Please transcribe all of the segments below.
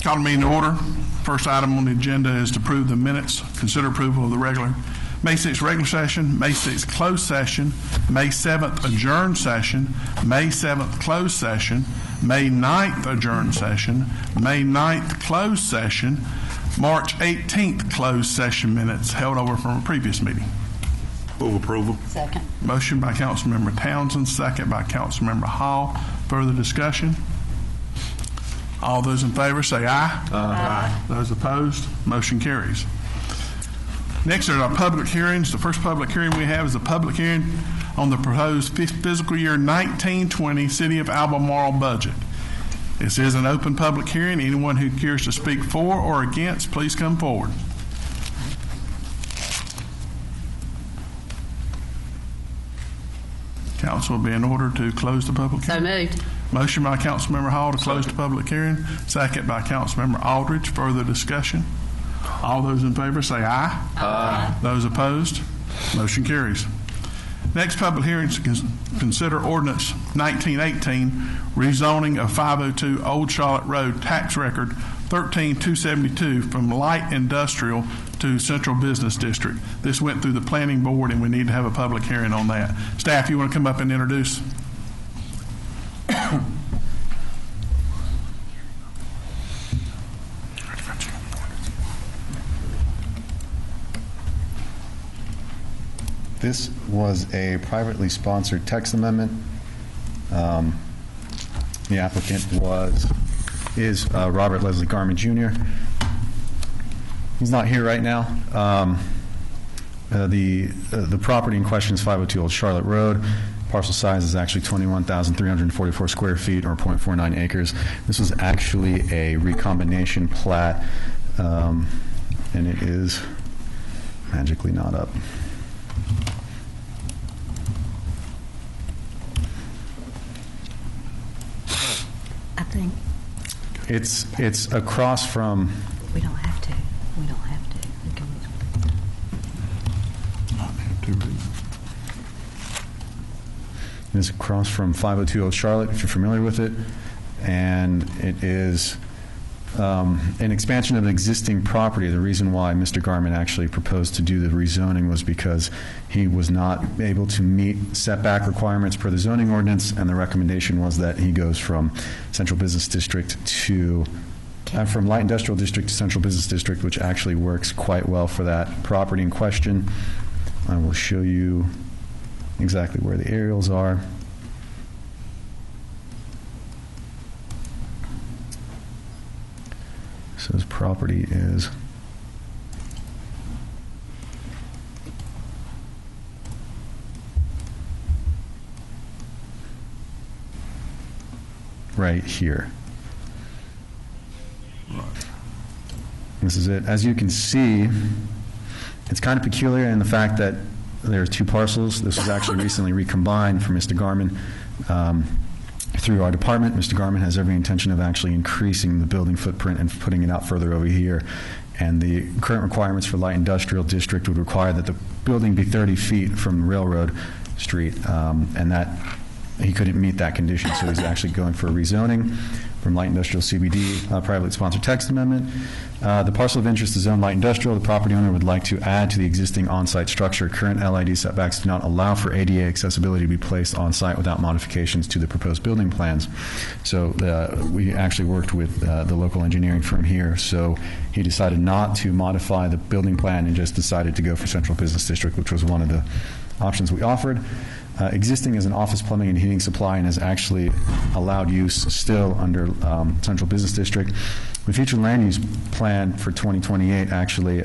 Call the meeting to order. First item on the agenda is to approve the minutes. Consider approval of the regular May 6th regular session, May 6th closed session, May 7th adjourned session, May 7th closed session, May 9th adjourned session, May 9th closed session, March 18th closed session minutes held over from a previous meeting. Move approval. Second. Motion by Councilmember Townsend, second by Councilmember Hall. Further discussion? All those in favor say aye. Aye. Those opposed, motion carries. Next are our public hearings. The first public hearing we have is a public hearing on the proposed fiscal year 1920 City of Albemarle budget. This is an open public hearing. Anyone who cares to speak for or against, please come forward. Council will be in order to close the public hearing. So moved. Motion by Councilmember Hall to close the public hearing. Second by Councilmember Aldridge. Further discussion? All those in favor say aye. Aye. Those opposed? Motion carries. Next public hearing is to consider ordinance 1918, rezoning of 502 Old Charlotte Road, tax record 13272 from light industrial to central business district. This went through the planning board and we need to have a public hearing on that. Staff, you want to come up and introduce? This was a privately sponsored text amendment. The applicant is Robert Leslie Garman Jr. He's not here right now. The property in question is 502 Old Charlotte Road. Parcel size is actually 21,344 square feet, or 0.49 acres. This was actually a recombination plat, and it is magically not up. I think It's across from. we don't have to. We don't have to. We can- It's across from 502 Old Charlotte, if you're familiar with it, and it is an expansion of an existing property. The reason why Mr. Garman actually proposed to do the rezoning was because he was not able to meet setback requirements per the zoning ordinance, and the recommendation was that he goes from central business district to from light industrial district to central business district, which actually works quite well for that property in question. I will show you exactly where the aerials are. So his property is right here. This is it. As you can see, it's kind of peculiar in the fact that there are two parcels. This was actually recently recombined for Mr. Garman through our department. Mr. Garman has every intention of actually increasing the building footprint and putting it out further over here. And the current requirements for light industrial district would require that the building be 30 feet from Railroad Street, and that he couldn't meet that condition, so he's actually going for a rezoning from light industrial CBD, privately sponsored text amendment. The parcel of interest is zoned light industrial. The property owner would like to add to the existing on-site structure. Current LID setbacks do not allow for ADA accessibility to be placed on-site without modifications to the proposed building plans. So we actually worked with the local engineering firm here, so he decided not to modify the building plan and just decided to go for central business district, which was one of the options we offered. Existing is an office plumbing and heating supply and is actually allowed use still under Central Business District. The future land use plan for 2028 actually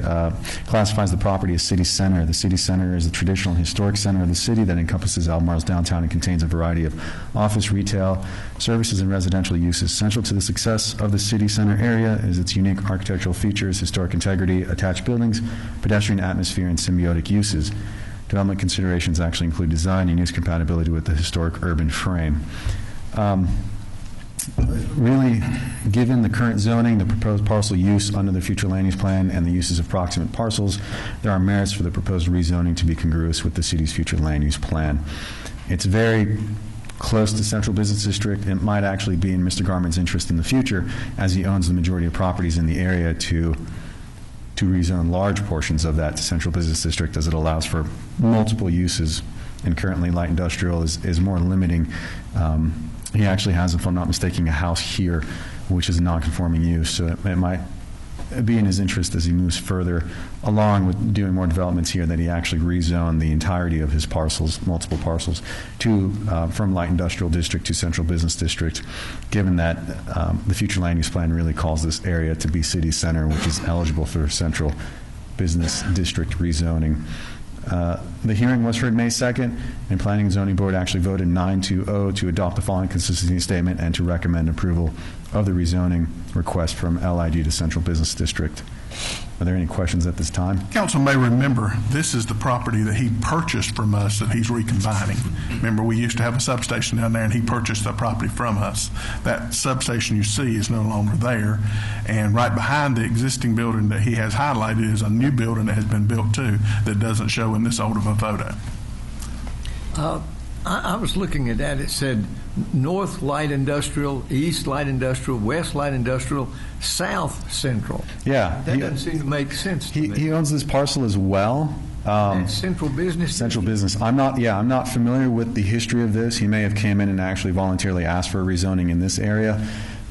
classifies the property as city center. The city center is the traditional historic center of the city that encompasses Albemarle's downtown and contains a variety of office, retail, services, and residential uses. Central to the success of the city center area is its unique architectural features, historic integrity, attached buildings, pedestrian atmosphere, and symbiotic uses. Development considerations actually include design and use compatibility with the historic urban frame. Really, given the current zoning, the proposed parcel use under the future land use plan, and the uses of proximate parcels, there are merits for the proposed rezoning to be congruous with the city's future land use plan. It's very close to Central Business District. It might actually be in Mr. Garman's interest in the future, as he owns the majority of properties in the area, to rezone large portions of that to Central Business District, as it allows for multiple uses. And currently, light industrial is more limiting. He actually has, if I'm not mistaken, a house here, which is a non-conforming use. So it might be in his interest, as he moves further along with doing more developments here, that he actually rezone the entirety of his parcels, multiple parcels, from light industrial district to Central Business District, given that the future land use plan really calls this area to be city center, which is eligible for Central Business District rezoning. The hearing was heard May 2nd, and Planning and Zoning Board actually voted 9-0 to adopt the following consistency statement and to recommend approval of the rezoning request from LID to Central Business District. Are there any questions at this time? Council may remember, this is the property that he purchased from us that he's recombining. Remember, we used to have a substation down there, and he purchased that property from us. That substation you see is no longer there, and right behind the existing building that he has highlighted is a new building that has been built too that doesn't show in this old of a photo. I was looking at that. It said North Light Industrial, East Light Industrial, West Light Industrial, South Central. Yeah. That doesn't seem to make sense to me. He owns this parcel as well. That's Central Business. Central Business. I'm not familiar with the history of this. He may have came in and actually voluntarily asked for a rezoning in this area.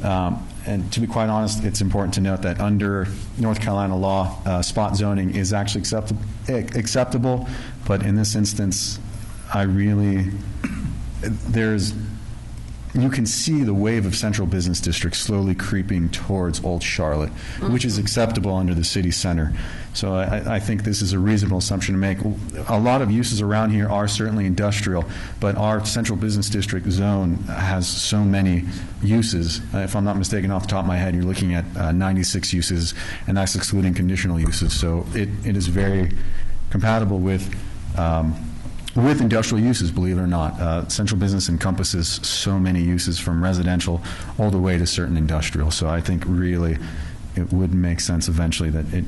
And to be quite honest, it's important to note that under North Carolina law, spot zoning is actually acceptable, but in this instance, you can see the wave of Central Business District slowly creeping towards Old Charlotte, which is acceptable under the city center. So I think this is a reasonable assumption to make. A lot of uses around here are certainly industrial, but our Central Business District zone has so many uses. If I'm not mistaken, off the top of my head, you're looking at 96 uses, and that's excluding conditional uses. So it is very compatible with industrial uses, believe it or not. Central Business encompasses so many uses, from residential all the way to certain industrial. So I think really it would make sense eventually that it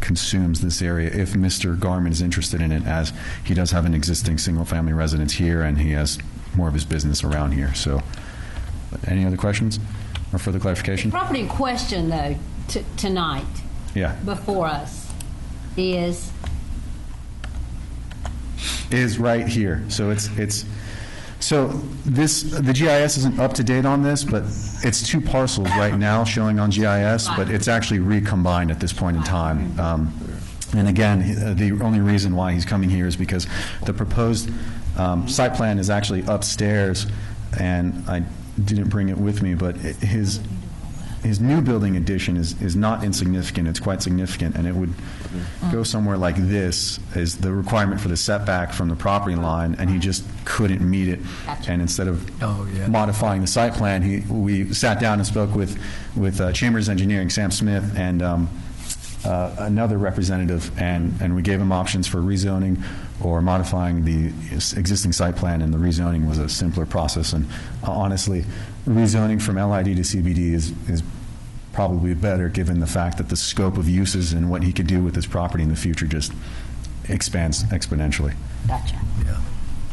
consumes this area if Mr. Garman is interested in it, as he does have an existing single-family residence here and he has more of his business around here. So any other questions or further clarification? Property in question, though, tonight, Yeah. before us, is right here. So the GIS isn't up to date on this, but it's two parcels right now showing on GIS, but it's actually recombined at this point in time. And again, the only reason why he's coming here is because the proposed site plan is actually upstairs, and I didn't bring it with me, but his new building addition is not insignificant. It's quite significant, and it would go somewhere like this is the requirement for the setback from the property line, and he just couldn't meet it. And instead of modifying the site plan, we sat down and spoke with Chambers Engineering, Sam Smith, and another representative, and we gave him options for rezoning or modifying the existing site plan, and the rezoning was a simpler process. And honestly, rezoning from LID to CBD is probably better, given the fact that the scope of uses and what he could do with his property in the future just expands exponentially. Gotcha. Yeah.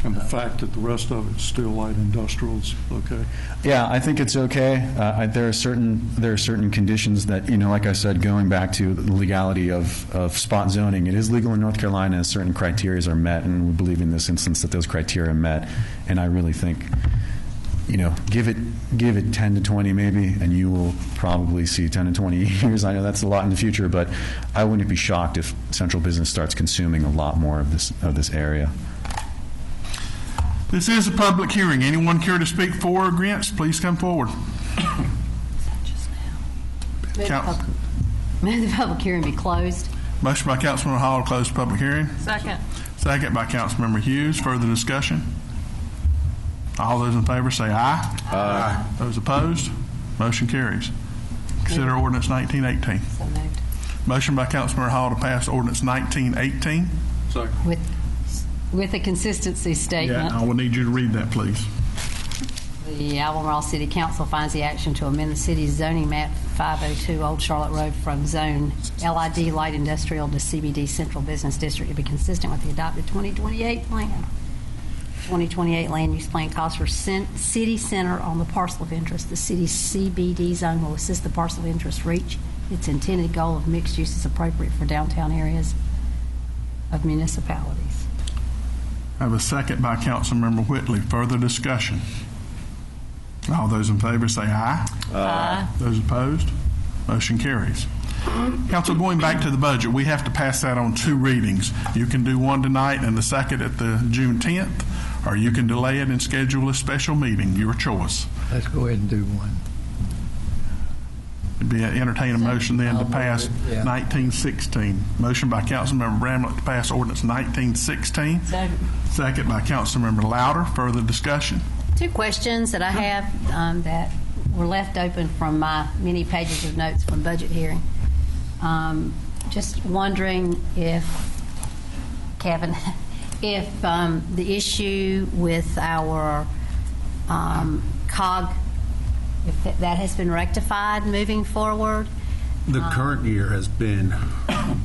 And the fact that the rest of it's still light industrial is okay? Yeah, I think it's okay. There are certain conditions that, like I said, going back to the legality of spot zoning, it is legal in North Carolina as certain criteria are met, and we believe in this instance that those criteria are met. And I really think, give it 10 to 20 maybe, and you will probably see 10 to 20 years. I know that's a lot in the future, but I wouldn't be shocked if Central Business starts consuming a lot more of this area. This is a public hearing. Anyone care to speak for or against, please come forward. May the public hearing be closed. Motion by Councilmember Hall to close the public hearing. Second. Second by Councilmember Hughes. Further discussion? All those in favor say aye. Aye. Those opposed? Motion carries. Consider ordinance 1918. So moved. Motion by Councilmember Hall to pass ordinance 1918. Second. With a consistency statement. I will need you to read that, please. The Albemarle City Council finds the action to amend the city's zoning map 502 Old Charlotte Road from zone LID Light Industrial to CBD Central Business District to be consistent with the adopted 2028 plan. 2028 land use plan calls for city center on the parcel of interest. The city's CBD zone will assist the parcel of interest reach its intended goal of mixed use is appropriate for downtown areas of municipalities. I have a second by Councilmember Whitley. Further discussion? All those in favor say aye. Aye. Those opposed? Motion carries. Council, going back to the budget, we have to pass that on 2 readings. You can do one tonight and the second at the June 10th, or you can delay it and schedule a special meeting. Your choice. Let's go ahead and do one. Entertain a motion then to I'll move pass it, yeah. 1916. Motion by Councilmember Bramlett to pass ordinance 1916. Second by Councilmember Louder. Further discussion? 2 questions that I have that were left open from my many pages of notes from budget hearing. Just wondering if, Kevin, if the issue with our COG, if that has been rectified moving forward. The current year has been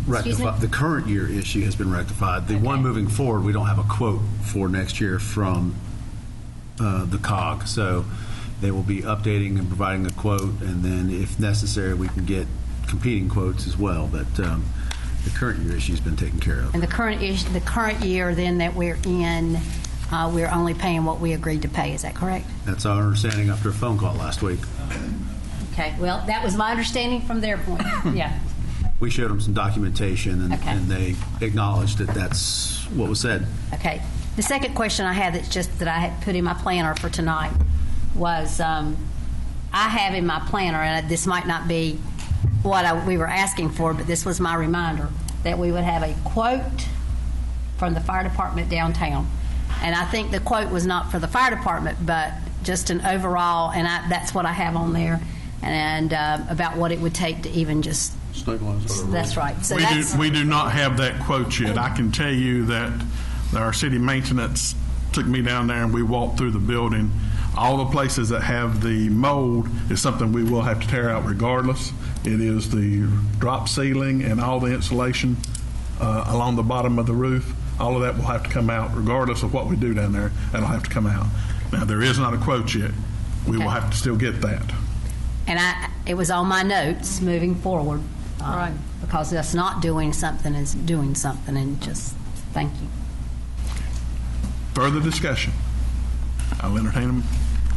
rectified. The current year issue has been rectified. The one moving forward, we don't have a quote for next year from the COG. So they will be updating and providing a quote, and then if necessary, we can get competing quotes as well. But the current year issue has been taken care of. And the current year then that we're in, we're only paying what we agreed to pay. Is that correct? That's our understanding after a phone call last week. Okay. Well, that was my understanding from their point. Yeah. We showed them some documentation, and, Okay. and they acknowledged that that's what was said. Okay. The second question I had that I had put in my planner for tonight was I have in my planner, and this might not be what we were asking for, but this was my reminder, that we would have a quote from the fire department downtown. And I think the quote was not for the fire department, but just an overall, and that's what I have on there, and about what it would take to even just Stabilize. That's right. So We do not have that quote yet. I can tell you that our city maintenance took me down there and we walked through the building. All the places that have the mold is something we will have to tear out regardless. It is the drop ceiling and all the insulation along the bottom of the roof. All of that will have to come out regardless of what we do down there. That'll have to come out. Now, there is not a quote yet. We will have to still get that. And it was on my notes moving forward. Right. Because us not doing something is doing something, and just thank you. Further discussion? I'll entertain them.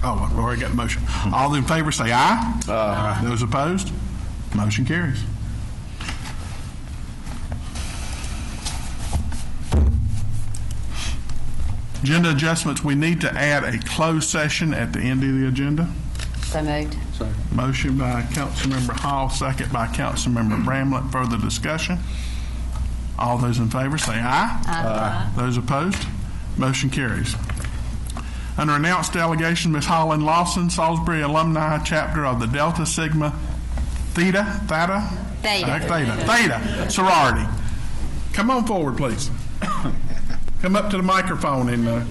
Oh, I've already got the motion. All in favor say aye. Aye. Those opposed? Motion carries. Agenda adjustments, we need to add a closed session at the end of the agenda. So moved. Motion by Councilmember Hall, second by Councilmember Bramlett. Further discussion? All those in favor say aye. Aye. Those opposed? Motion carries. Under announced delegation, Ms. Holland Lawson, Salisbury Alumni Chapter of the Delta Sigma Theta sorority. Come on forward, please. Come up to the microphone and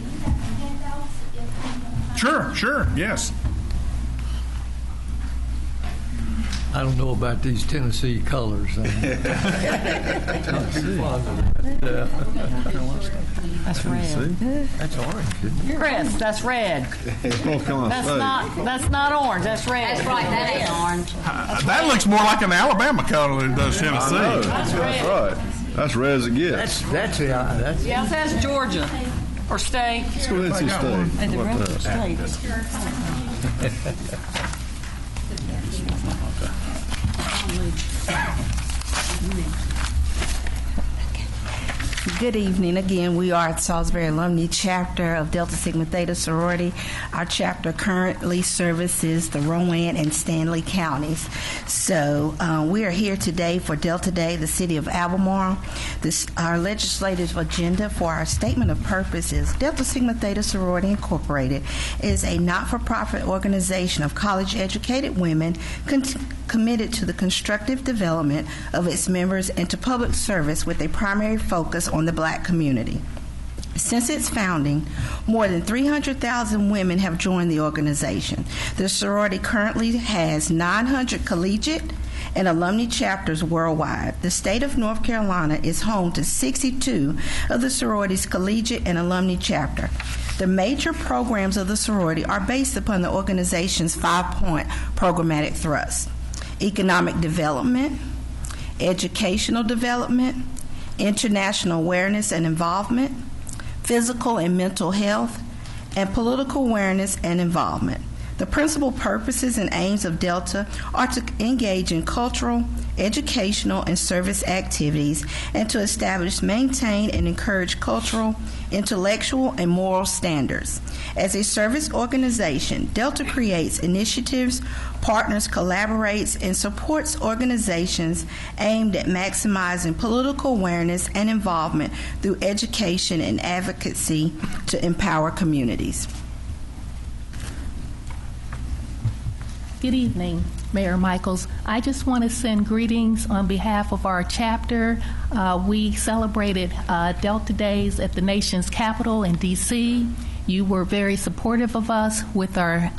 sure, yes. I don't know about these Tennessee colors. That's red. That's orange, isn't it? Chris, that's red. That's not orange. That's red. That's right. That is orange. That looks more like an Alabama color than it does Tennessee. That's red. Right. That's red as it gets. That's Yes, that's Georgia or state. Let's go ahead and see state. And the rest of state. Good evening again. We are at Salisbury Alumni Chapter of Delta Sigma Theta Sorority. Our chapter currently services the Rowan and Stanley counties. So we are here today for Delta Day, the city of Albemarle. Our legislative agenda for our statement of purpose is Delta Sigma Theta Sorority Incorporated is a not-for-profit organization of college-educated women committed to the constructive development of its members and to public service with a primary focus on the Black community. Since its founding, more than 300,000 women have joined the organization. The sorority currently has 900 collegiate and alumni chapters worldwide. The state of North Carolina is home to 62 of the sorority's collegiate and alumni chapter. The major programs of the sorority are based upon the organization's 5-point programmatic thrust: economic development, educational development, international awareness and involvement, physical and mental health, and political awareness and involvement. The principal purposes and aims of Delta are to engage in cultural, educational, and service activities, and to establish, maintain, and encourage cultural, intellectual, and moral standards. As a service organization, Delta creates initiatives, partners, collaborates, and supports organizations aimed at maximizing political awareness and involvement through education and advocacy to empower communities. Good evening, Mayor Michaels. I just want to send greetings on behalf of our chapter. We celebrated Delta Days at the nation's capital in D.C. You were very supportive of us with our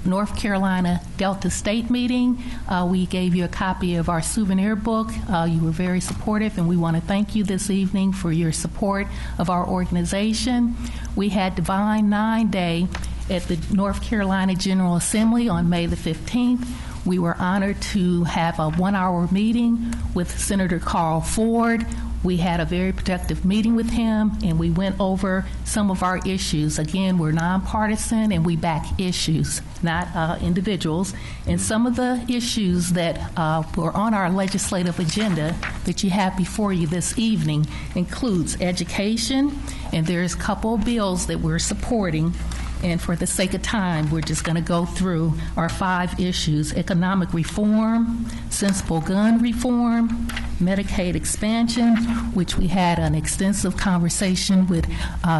North Carolina Delta State meeting. We gave you a copy of our souvenir book. You were very supportive, and we want to thank you this evening for your support of our organization. We had Divine 9-Day at the North Carolina General Assembly on May the 15th. We were honored to have a 1-hour meeting with Senator Carl Ford. We had a very productive meeting with him, and we went over some of our issues. Again, we're nonpartisan, and we back issues, not individuals. And some of the issues that were on our legislative agenda that you have before you this evening includes education, and there's a couple of bills that we're supporting. And for the sake of time, we're just going to go through our 5 issues: economic reform, sensible gun reform, Medicaid expansion, which we had an extensive conversation with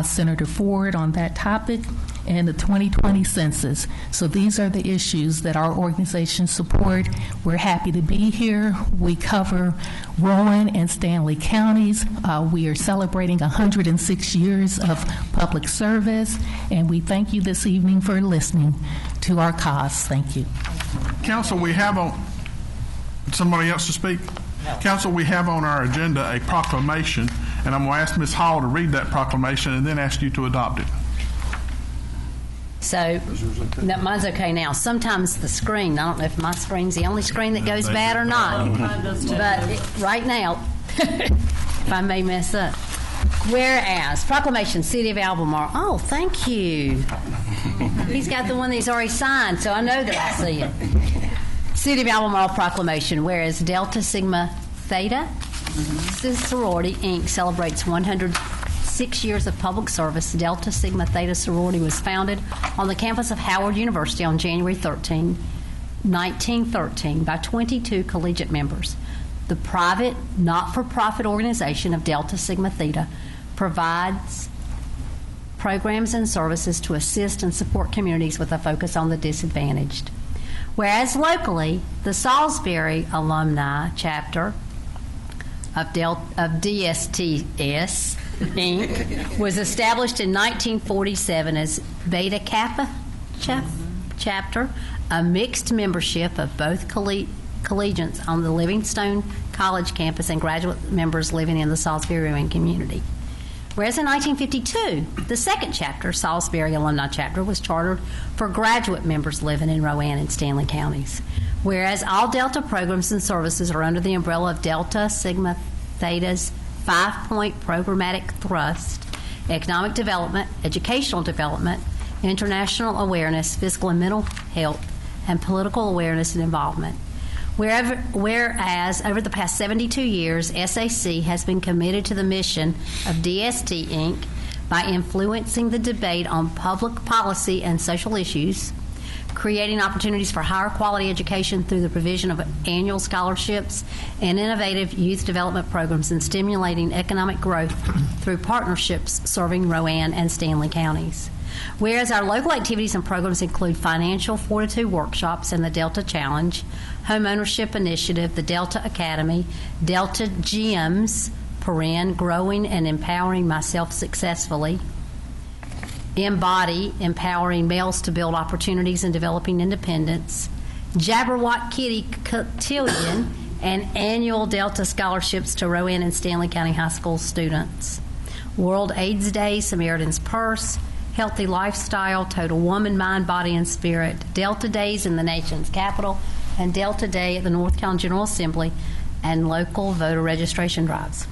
Senator Ford on that topic, and the 2020 census. So these are the issues that our organization support. We're happy to be here. We cover Rowan and Stanley counties. We are celebrating 106 years of public service, and we thank you this evening for listening to our cause. Thank you. Council, we have on, somebody else to speak? No. Council, we have on our agenda a proclamation, and I'm going to ask Ms. Hall to read that proclamation and then ask you to adopt it. So, no, mine's okay now. Sometimes the screen, I don't know if my screen's the only screen that goes bad or not, but right now, if I may mess up. Whereas, proclamation, City of Albemarle. Oh, thank you. He's got the one that he's already signed, so I know that I see it. City of Albemarle proclamation. Whereas Delta Sigma Theta Sorority, Inc. celebrates 106 years of public service. Delta Sigma Theta Sorority was founded on the campus of Howard University on January 13, 1913 by 22 collegiate members. The private, not-for-profit organization of Delta Sigma Theta provides programs and services to assist and support communities with a focus on the disadvantaged. Whereas locally, the Salisbury Alumni Chapter of DSTS, Inc. was established in 1947 as Beta Kappa Chapter, a mixed membership of both collegians on the Livingstone College campus and graduate members living in the Salisbury Rowan community. Whereas in 1952, the second chapter, Salisbury Alumni Chapter, was chartered for graduate members living in Rowan and Stanley counties. Whereas all Delta programs and services are under the umbrella of Delta Sigma Theta's 5-point programmatic thrust: economic development, educational development, international awareness, physical and mental health, and political awareness and involvement. Whereas over the past 72 years, SAC has been committed to the mission of DST, Inc. by influencing the debate on public policy and social issues, creating opportunities for higher quality education through the provision of annual scholarships and innovative youth development programs, and stimulating economic growth through partnerships serving Rowan and Stanley counties. Whereas our local activities and programs include financial fortitude workshops and the Delta Challenge, Home Ownership Initiative, the Delta Academy, Delta Gyms, growing and empowering myself successfully, Embody, empowering males to build opportunities and developing independence, Jabberwock Kitty Cotillion, and annual Delta scholarships to Rowan and Stanley County High School students, World AIDS Day, Samaritan's Purse, healthy lifestyle, total woman, mind, body, and spirit, Delta Days in the nation's capital, and Delta Day at the North Carolina General Assembly, and local voter registration drives.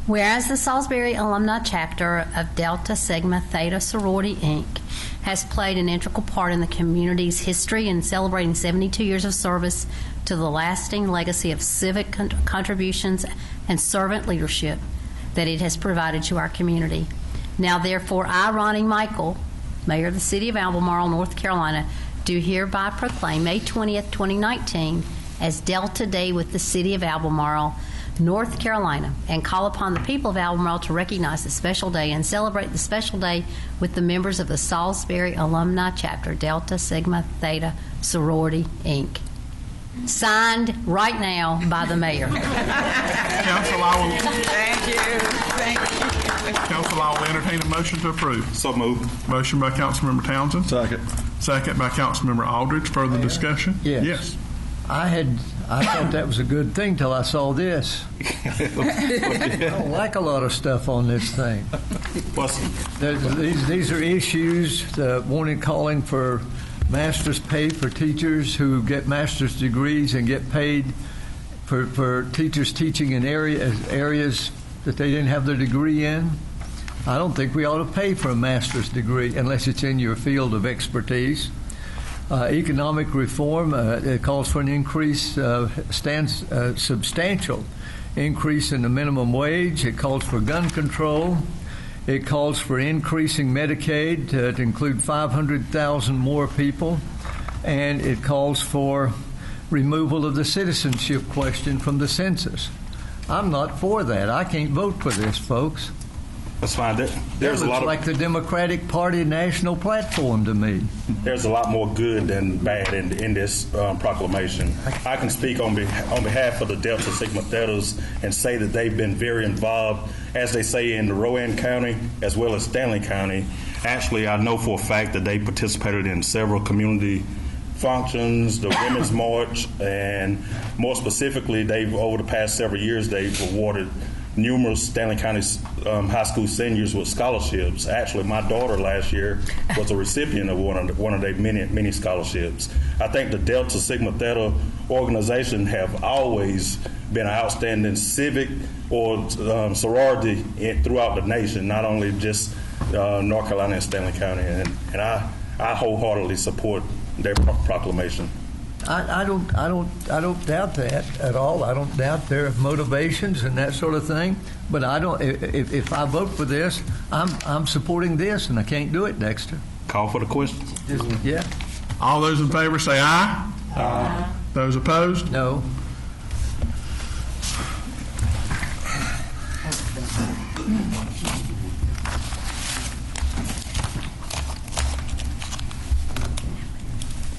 Whereas the Salisbury Alumni Chapter of Delta Sigma Theta Sorority, Inc. has played an integral part in the community's history in celebrating 72 years of service to the lasting legacy of civic contributions and servant leadership that it has provided to our community. Now, therefore, I, Ronnie Michael, Mayor of the City of Albemarle, North Carolina, do hereby proclaim May 20th, 2019 as Delta Day with the City of Albemarle, North Carolina, and call upon the people of Albemarle to recognize the special day and celebrate the special day with the members of the Salisbury Alumni Chapter, Delta Sigma Theta Sorority, Inc. Signed right now by the mayor. Council, I will. Council, I will entertain a motion to approve. So moved. Motion by Councilmember Townsend. Second. Second by Councilmember Aldridge. Further discussion? Yes. I thought that was a good thing till I saw this. I don't like a lot of stuff on this thing. These are issues, calling for master's pay for teachers who get master's degrees and get paid for teachers teaching in areas that they didn't have their degree in. I don't think we ought to pay for a master's degree unless it's in your field of expertise. Economic reform, it calls for an increase, substantial increase in the minimum wage. It calls for gun control. It calls for increasing Medicaid to include 500,000 more people. And it calls for removal of the citizenship question from the census. I'm not for that. I can't vote for this, folks. That's fine. There's that a lot of, like the Democratic Party national platform to me. There's a lot more good than bad in this proclamation. I can speak on behalf of the Delta Sigma Thetas and say that they've been very involved, as they say, in the Rowan County as well as Stanley County. Actually, I know for a fact that they participated in several community functions, the Women's March, and more specifically, over the past several years, they've awarded numerous Stanley County high school seniors with scholarships. Actually, my daughter last year was a recipient of one of their many scholarships. I think the Delta Sigma Theta organization have always been an outstanding civic or sorority throughout the nation, not only just North Carolina and Stanley County. And I wholeheartedly support their proclamation. I don't doubt that at all. I don't doubt their motivations and that sort of thing. But I don't. If I vote for this, I'm supporting this, and I can't do it, Dexter. Call for the question. Yeah. All those in favor say aye. Aye. Those opposed? No.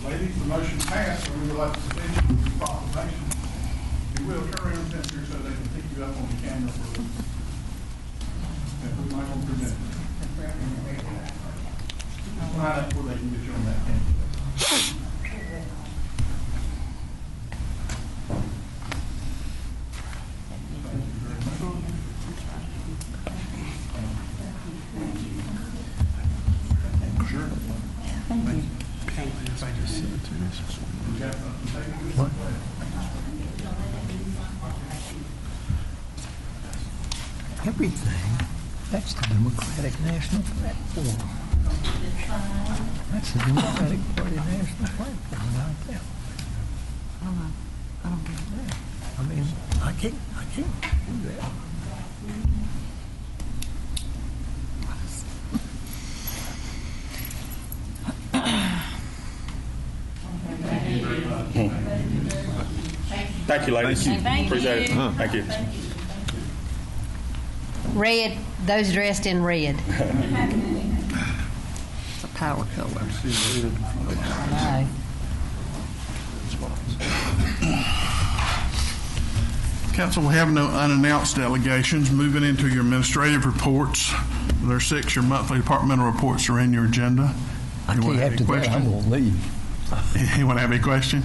Ladies, the motion passed, and we would like to finish with the proclamation. You will turn around here so they can pick you up on the camera for this. If we might want to present. Right up where they can get you on that camera. What? Everything. That's the Democratic National Platform. That's the Democratic Party National Platform right there. I don't get that. I mean, I can't do that. Thank you, ladies. Thank you. Appreciate it. Thank you. Red, those dressed in red. It's a power color. I know. Council, we have no unannounced delegations. Moving into your administrative reports. There are 6. Your monthly departmental reports are in your agenda. I can't have to that. I'm going to leave. You want to have any question?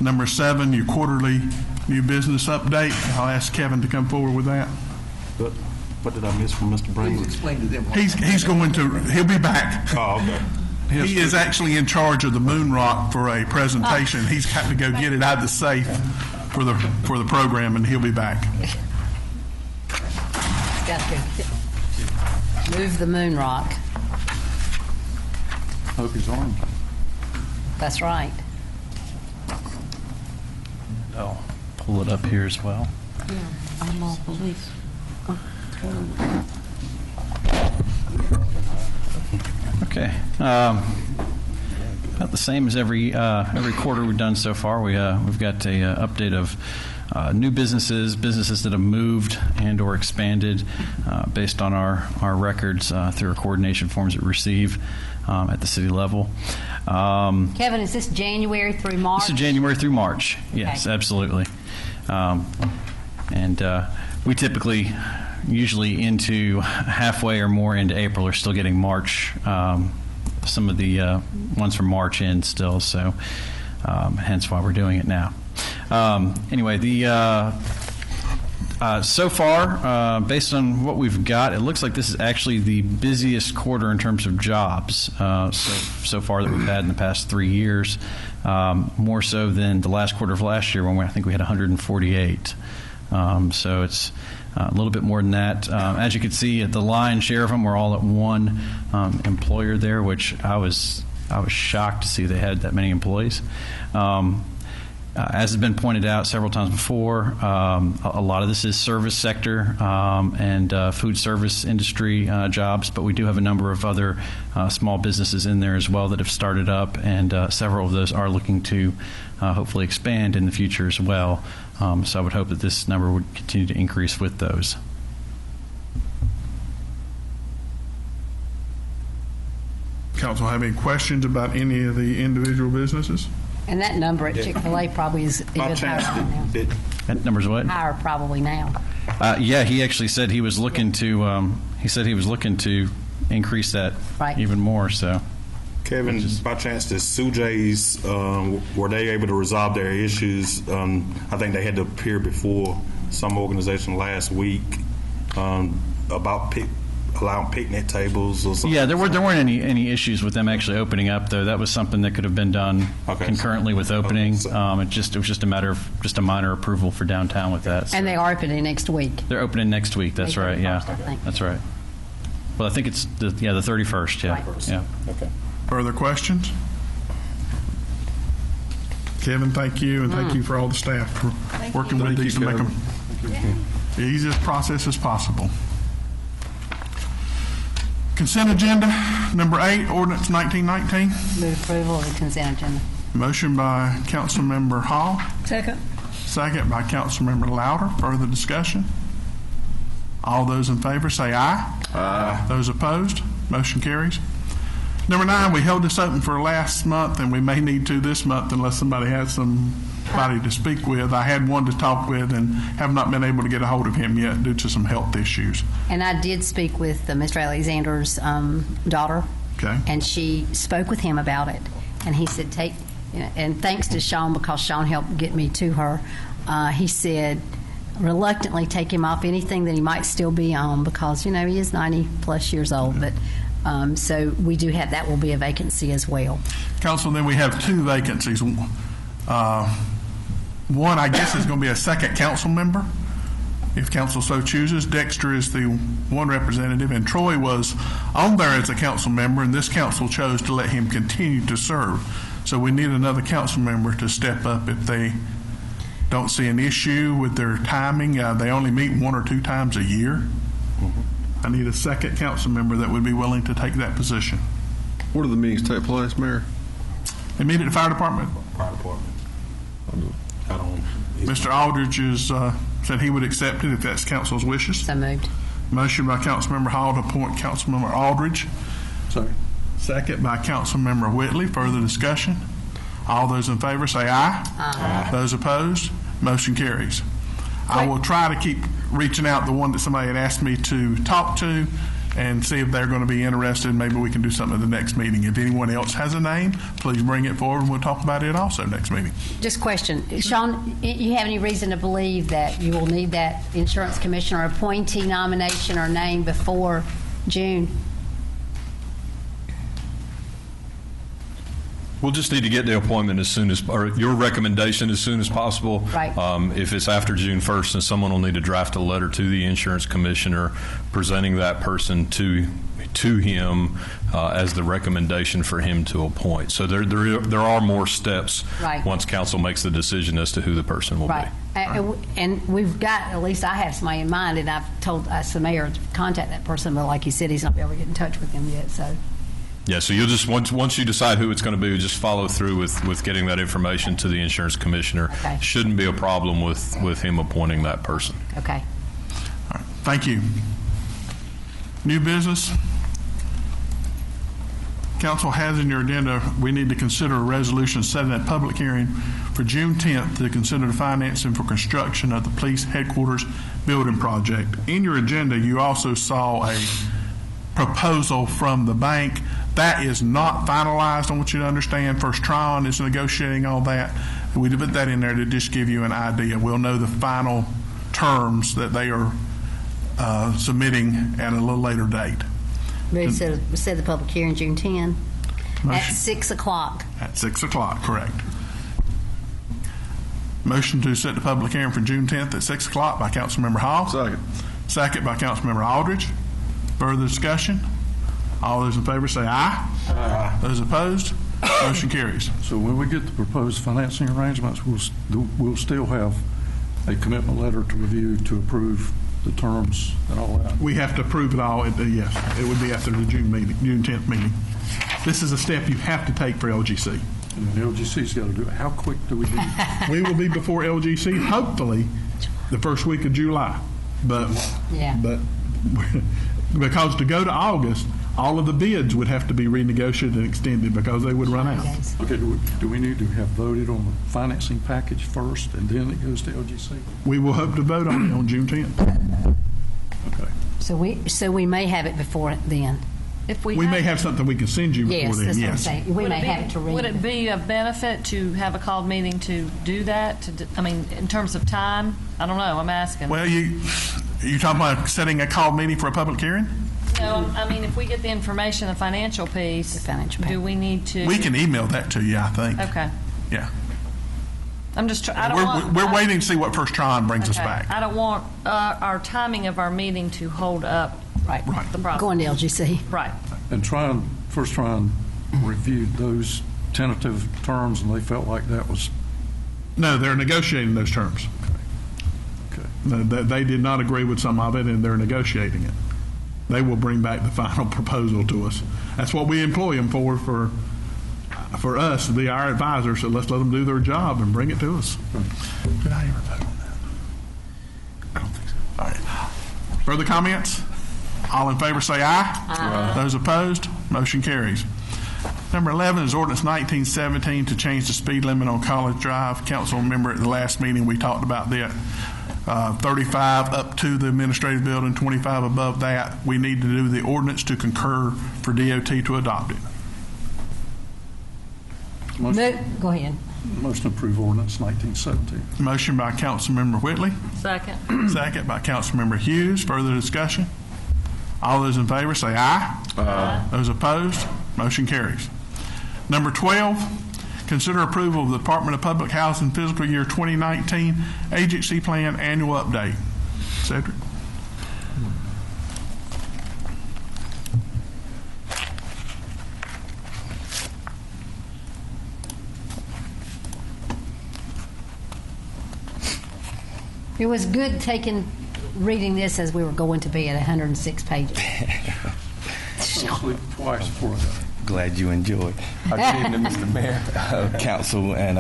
Number 7, your quarterly new business update. I'll ask Kevin to come forward with that. What did I miss from Mr. Please Brinkley? explain to them. He'll be back. Oh, okay. He is actually in charge of the moon rock for a presentation. He's got to go get it out of the safe for the program, and he'll be back. Got to move the moon rock. Hope he's armed. That's right. I'll pull it up here as well. I'm all police. Okay. About the same as every quarter we've done so far. We've got a update of new businesses that have moved and or expanded based on our records through our coordination forms that we receive at the city level. Kevin, is this January through March? This is January through March. Yes, Okay. absolutely. And we typically, usually into halfway or more into April, are still getting March, some of the ones from March in still, so hence why we're doing it now. Anyway, so far, based on what we've got, it looks like this is actually the busiest quarter in terms of jobs so far that we've had in the past 3 years, more so than the last quarter of last year when I think we had 148. So it's a little bit more than that. As you can see, the lion's share of them were all at one employer there, which I was shocked to see they had that many employees. As has been pointed out several times before, a lot of this is service sector and food service industry jobs, but we do have a number of other small businesses in there as well that have started up, and several of those are looking to hopefully expand in the future as well. So I would hope that this number would continue to increase with those. Council have any questions about any of the individual businesses? And that number at Chick-fil-A probably is even higher now. That number's what? Higher probably now. Yeah, he actually said he was looking to. He said he was looking to increase that even more. So, Kevin, by chance, does Sujay's, were they able to resolve their issues? I think they had to appear before some organization last week about allowing picnic tables or something. yeah, there weren't any issues with them actually opening up, though. That was something that could have been done concurrently with opening. It was just a matter of just a minor approval for downtown with that. So. And they are opening next week. They're opening next week. That's May right. 31st, Yeah, I think. that's right. Well, I think it's the 31st. Yeah, Right. yeah. Okay. Further questions? Kevin, thank you, and thank you for all the staff for working with these to make them the easiest process as possible. Consent agenda, number 8, ordinance 1919. Move approval of the consent agenda. Motion by Councilmember Hall, Second. second by Councilmember Louder. Further discussion? All those in favor say aye. Aye. Those opposed, motion carries. Number 9, we held this open for last month, and we may need to this month unless somebody has somebody to speak with. I had one to talk with and have not been able to get a hold of him yet due to some health issues. And I did speak with Mr. Alexander's daughter, Okay. and she spoke with him about it. And he said, and thanks to Sean, because Sean helped get me to her, he said, reluctantly take him off anything that he might still be on because, he is 90-plus years old. But so we do have, that will be a vacancy as well. Council, then we have 2 vacancies. One, I guess, is going to be a second council member, if council so chooses. Dexter is the one representative, and Troy was on there as a council member, and this council chose to let him continue to serve. So we need another council member to step up if they don't see an issue with their timing. They only meet 1 or 2 times a year. I need a second council member that would be willing to take that position. Where do the meetings take place, Mayor? They meet at the fire department. Fire department. I don't. Mr. Aldridge is, said he would accept it if that's council's wishes. So moved. Motion by Councilmember Hall to appoint Councilmember Aldridge. Sorry. Second by Councilmember Whitley. Further discussion? All those in favor say aye. Aye. Those opposed? Motion carries. I will try to keep reaching out the one that somebody had asked me to talk to and see if they're going to be interested. Maybe we can do something at the next meeting. If anyone else has a name, please bring it forward, and we'll talk about it also next meeting. Just question, Sean, you have any reason to believe that you will need that insurance commissioner appointee nomination or name before June? We'll just need to get the appointment as soon as, or your recommendation as soon as possible. Right. If it's after June 1st, then someone will need to draft a letter to the insurance commissioner presenting that person to him as the recommendation for him to appoint. So there are more steps Right. once council makes the decision as to who the person will Right. be. And we've got, at least I have somebody in mind, and I've told the mayor to contact that person, but like you said, he's not been able to get in touch with him yet, so. Yeah, so you'll just, once you decide who it's going to be, just follow through with getting that information to the insurance commissioner. Okay. Shouldn't be a problem with him appointing that person. Okay. All right. Thank you. New business. Council has in your agenda, we need to consider a resolution setting a public hearing for June 10th to consider the financing for construction of the police headquarters building project. In your agenda, you also saw a proposal from the bank. That is not finalized. I want you to understand. First Tron is negotiating all that. We put that in there to just give you an idea. We'll know the final terms that they are submitting at a little later date. We said the public hearing June 10 at 6 o'clock. At 6 o'clock, correct. Motion to set the public hearing for June 10th at 6 o'clock by Councilmember Hall. Second. Second by Councilmember Aldridge. Further discussion? All those in favor say aye. Aye. Those opposed? Motion carries. So when we get the proposed financing arrangements, we'll still have a commitment letter to review to approve the terms and all that. We have to approve it all. Yes, it would be after the June 10th meeting. This is a step you have to take for LGC. And then LGC's got to do it. How quick do we do it? We will be before LGC, hopefully, the first week of July. But because to go to August, all of the bids would have to be renegotiated and extended because they would run out. Okay, do we need to have voted on the financing package first and then it goes to LGC? We will hope to vote on it on June 10th. Okay. So we may have it before then. If We may have something we can send you before Yes, then, that's what I'm yes. saying. We may have it to read. Would it be a benefit to have a called meeting to do that? I mean, in terms of time? I don't know. I'm asking. Well, you talking about setting a call meeting for a public hearing? No, I mean, if we get the information, the financial piece, do we need to? We can email that to you, I think. Okay. Yeah. I'm just I don't want. We're waiting to see what First Tron brings us back. I don't want our timing of our meeting to hold up Right. the process. Going to LGC. Right. And First Tron reviewed those tentative terms and they felt like that was. No, they're negotiating those terms. Okay. No, they did not agree with some of it, and they're negotiating it. They will bring back the final proposal to us. That's what we employ them for us to be our advisor, so let's let them do their job and bring it to us. Did I ever vote on that? I don't think so. All right. Further comments? All in favor say aye. Aye. Those opposed? Motion carries. Number 11 is ordinance 1917 to change the speed limit on College Drive. Council member at the last meeting, we talked about that. 35 up to the administrative building, 25 above that. We need to do the ordinance to concur for DOT to adopt it. Go ahead. Motion to approve ordinance 1917. Motion by Councilmember Whitley. Second. Second by Councilmember Hughes. Further discussion? All those in favor say aye. Aye. Those opposed? Motion carries. Number 12. Consider approval of the Department of Public Housing Fiscal Year 2019 Agency Plan Annual Update. Cedric? It was good reading this as we were going to be at 106 pages. I'll sleep twice before I go. Glad you enjoyed. Good evening, Mr. Mayor, Council, and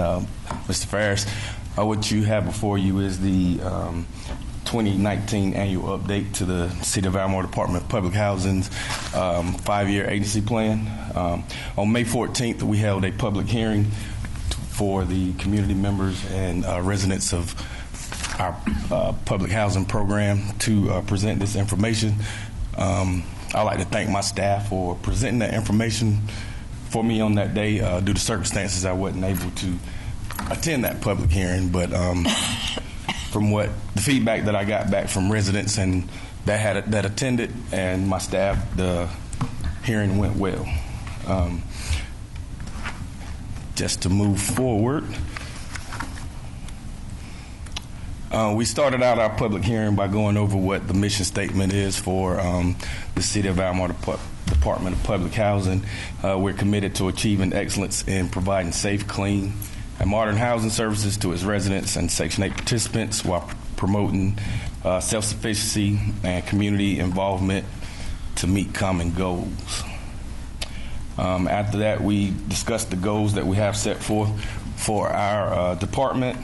Mr. Ferris. What you have before you is the 2019 annual update to the City of Albemarle Department of Public Housing's 5-year agency plan. On May 14th, we held a public hearing for the community members and residents of our public housing program to present this information. I'd like to thank my staff for presenting that information for me on that day. Due to circumstances, I wasn't able to attend that public hearing, but from what the feedback that I got back from residents and that attended and my staff, the hearing went well. Just to move forward, we started out our public hearing by going over what the mission statement is for the City of Albemarle Department of Public Housing. We're committed to achieving excellence in providing safe, clean, and modern housing services to its residents and Section 8 participants while promoting self-sufficiency and community involvement to meet common goals. After that, we discussed the goals that we have set forth for our department.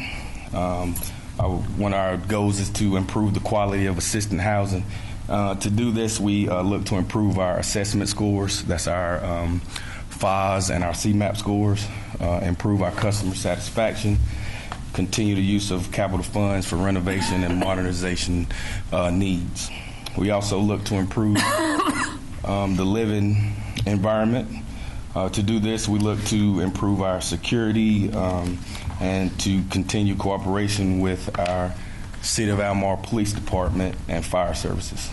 One of our goals is to improve the quality of assisted housing. To do this, we look to improve our assessment scores. That's our FOS and our CMAP scores. Improve our customer satisfaction. Continue the use of capital funds for renovation and modernization needs. We also look to improve the living environment. To do this, we look to improve our security and to continue cooperation with our City of Albemarle Police Department and Fire Services.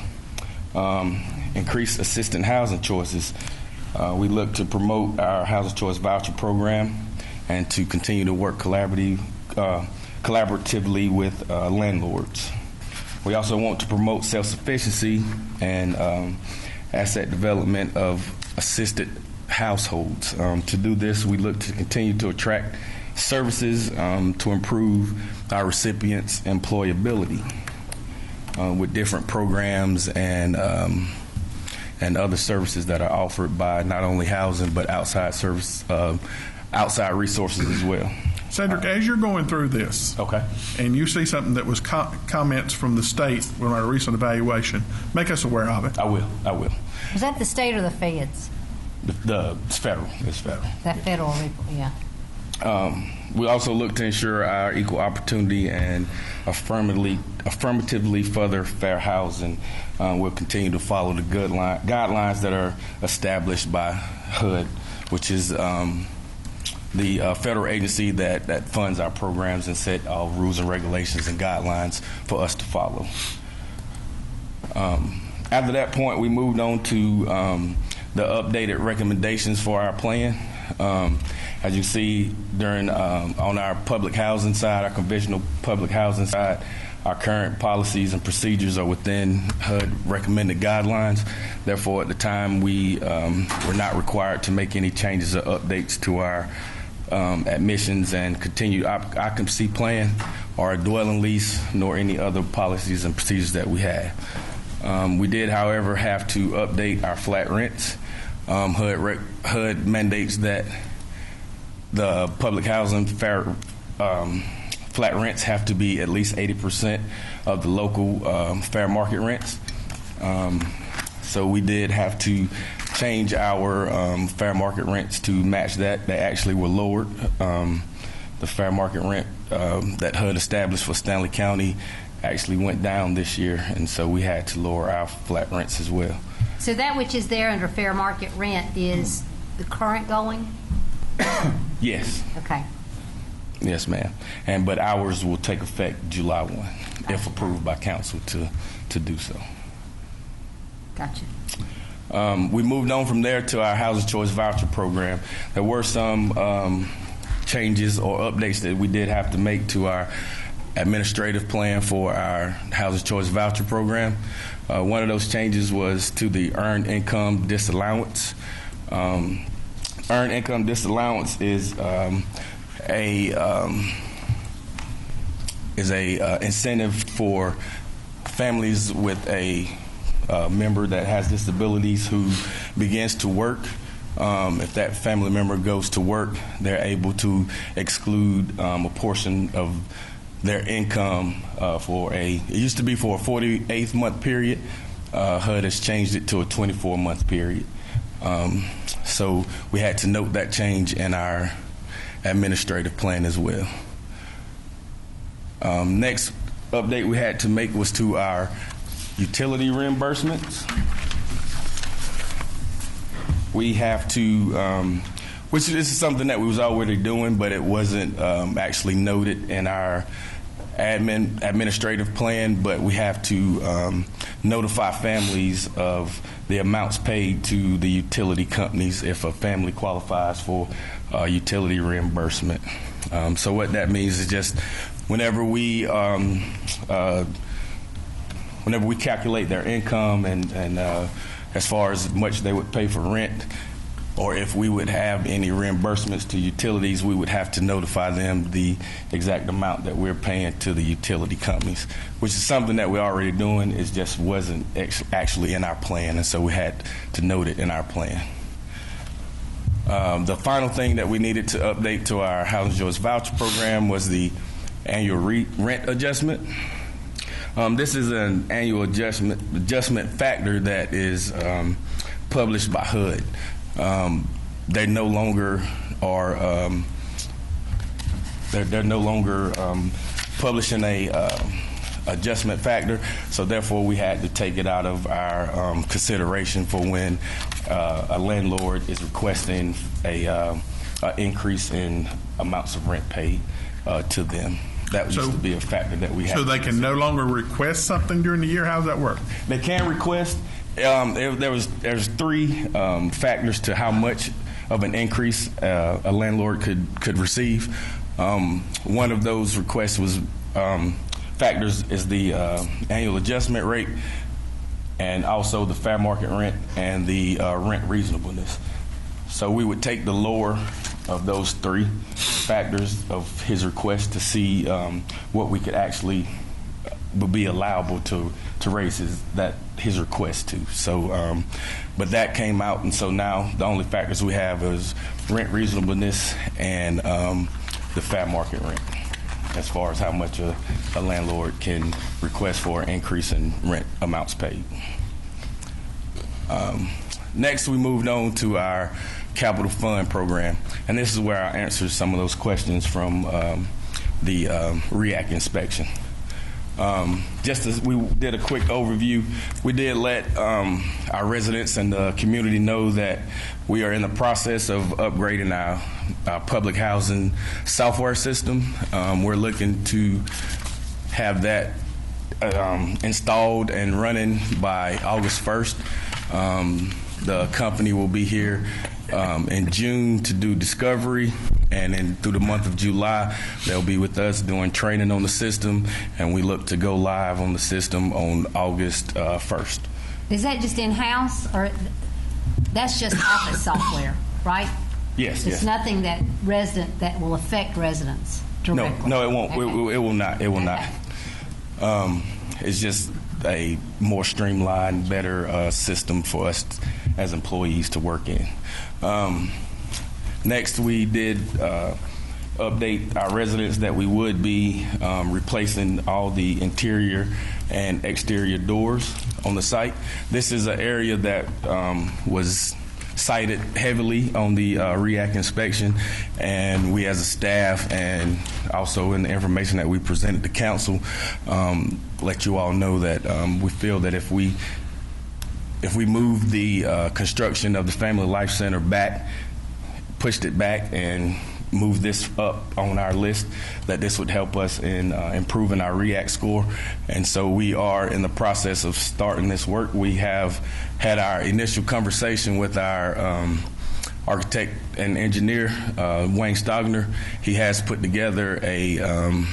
Increase assisted housing choices. We look to promote our Housing Choice Voucher Program and to continue to work collaboratively with landlords. We also want to promote self-sufficiency and asset development of assisted households. To do this, we look to continue to attract services to improve our recipients' employability with different programs and other services that are offered by not only housing but outside resources as well. Cedric, as you're going through this, okay, and you see something that was comments from the state from our recent evaluation, make us aware of it. I will. Was that the state or the feds? It's federal. It's federal. That federal, yeah. We also look to ensure our equal opportunity and affirmatively further fair housing. We'll continue to follow the guidelines that are established by HUD, which is the federal agency that funds our programs and set all rules and regulations and guidelines for us to follow. After that point, we moved on to the updated recommendations for our plan. As you see, on our public housing side, our conventional public housing side, our current policies and procedures are within HUD recommended guidelines. Therefore, at the time, we were not required to make any changes or updates to our admissions and continued occupancy plan or a dwelling lease, nor any other policies and procedures that we have. We did, however, have to update our flat rents. HUD mandates that the public housing flat rents have to be at least 80% of the local fair market rents. So we did have to change our fair market rents to match that. They actually were lowered. The fair market rent that HUD established for Stanley County actually went down this year, and so we had to lower our flat rents as well. So that which is there under fair market rent is the current going? Yes. Okay. Yes, ma'am. But ours will take effect July 1, if approved by council to do so. Gotcha. We moved on from there to our Housing Choice Voucher Program. There were some changes or updates that we did have to make to our administrative plan for our Housing Choice Voucher Program. One of those changes was to the Earned Income Disallowance. Earned Income Disallowance is a incentive for families with a member that has disabilities who begins to work. If that family member goes to work, they're able to exclude a portion of their income it used to be for a 48-month period. HUD has changed it to a 24-month period. So we had to note that change in our administrative plan as well. Next update we had to make was to our utility reimbursements. we have to, which this is something that we was already doing, but it wasn't actually noted in our administrative plan, but we have to notify families of the amounts paid to the utility companies if a family qualifies for utility reimbursement. So what that means is just whenever we calculate their income and as far as much they would pay for rent, or if we would have any reimbursements to utilities, we would have to notify them the exact amount that we're paying to the utility companies, which is something that we're already doing. It just wasn't actually in our plan, and so we had to note it in our plan. The final thing that we needed to update to our Housing Choice Voucher Program was the annual rent adjustment. This is an annual adjustment factor that is published by HUD. They no longer are they're no longer publishing a adjustment factor, so therefore we had to take it out of our consideration for when a landlord is requesting a increase in amounts of rent paid to them. That used to be a factor that we had. So they can no longer request something during the year? How does that work? They can request. There's three factors to how much of an increase a landlord could receive. One of those requests was factors is the annual adjustment rate, and also the fair market rent and the rent reasonableness. So we would take the lower of those three factors of his request to see what we could actually would be allowable to raise his request to. So, but that came out, and so now the only factors we have is rent reasonableness and the fair market rent, as far as how much a landlord can request for an increase in rent amounts paid. Next, we moved on to our capital fund program, and this is where I answer some of those questions from the REAC inspection. Just as we did a quick overview, we did let our residents and the community know that we are in the process of upgrading our public housing software system. We're looking to have that installed and running by August 1st. The company will be here in June to do discovery, and then through the month of July, they'll be with us doing training on the system, and we look to go live on the system on August 1st. Is that just in-house, or that's just office software, right? Yes, It's nothing that will affect residents directly? No, it won't. Okay. It will not. It will not. It's just a more streamlined, better system for us as employees to work in. Next, we did update our residents that we would be replacing all the interior and exterior doors on the site. This is an area that was cited heavily on the REAC inspection, and we as a staff and also in the information that we presented to council let you all know that we feel that if we move the construction of the Family Life Center back, pushed it back and moved this up on our list, that this would help us in improving our REAC score. And so we are in the process of starting this work. We have had our initial conversation with our architect and engineer, Wayne Stogner. He has put together a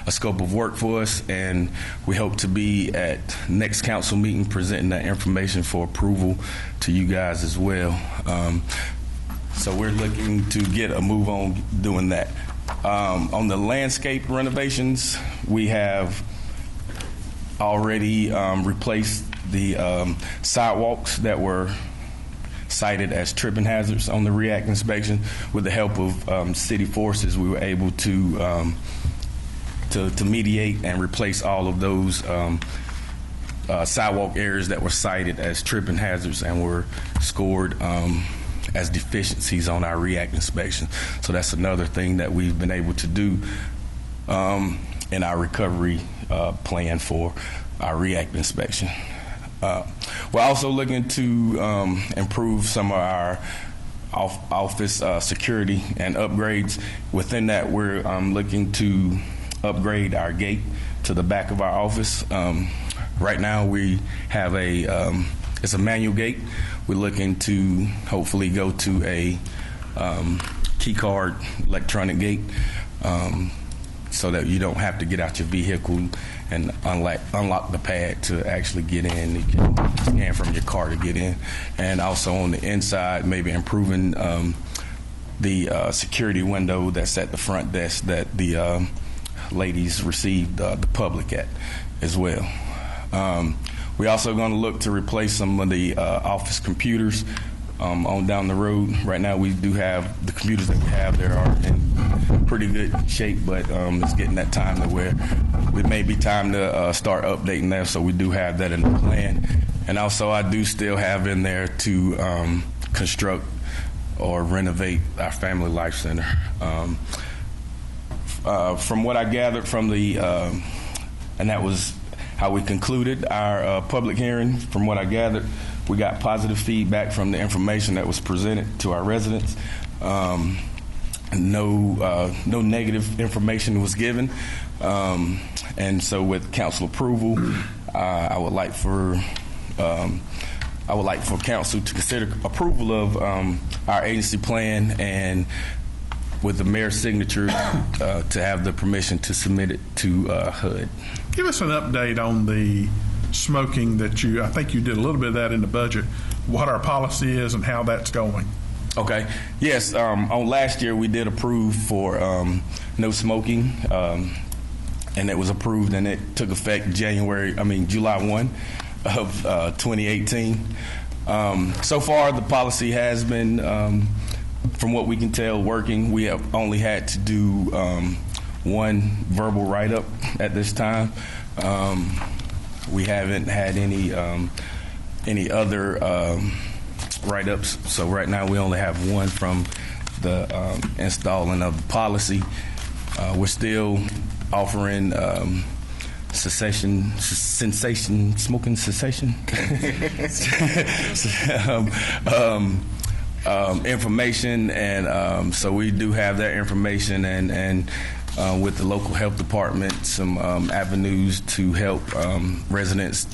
scope of work for us, and we hope to be at next council meeting presenting that information for approval to you guys as well. So we're looking to get a move on doing that. On the landscape renovations, we have already replaced the sidewalks that were cited as tripping hazards on the REAC inspection. With the help of city forces, we were able to mediate and replace all of those sidewalk areas that were cited as tripping hazards and were scored as deficiencies on our REAC inspection. So that's another thing that we've been able to do in our recovery plan for our REAC inspection. We're also looking to improve some of our office security and upgrades. Within that, we're looking to upgrade our gate to the back of our office. Right now, we have it's a manual gate. We're looking to hopefully go to a key card electronic gate, so that you don't have to get out your vehicle and unlock the pad to actually get in. You can scan from your car to get in. And also on the inside, maybe improving the security window that's at the front desk that the ladies receive the public at as well. We're also going to look to replace some of the office computers on down the road. Right now, we do have the computers that we have there are in pretty good shape, but it's getting that time to where it may be time to start updating them. So we do have that in the plan. And also, I do still have in there to construct or renovate our Family Life Center. From what I gathered from the, and that was how we concluded our public hearing. From what I gathered, we got positive feedback from the information that was presented to our residents. No negative information was given, and so with council approval, I would like for council to consider approval of our agency plan, and with the mayor's signature, to have the permission to submit it to HUD. Give us an update on the smoking that I think you did a little bit of that in the budget, what our policy is and how that's going. Okay. Yes. On last year, we did approve for no smoking, and it was approved, and it took effect July 1 of 2018. So far, the policy has been, from what we can tell, working. We have only had to do one verbal write-up at this time. We haven't had any other write-ups. So right now we only have one from the installing of the policy. We're still offering smoking cessation information, and so we do have that information, and with the local health department, some avenues to help residents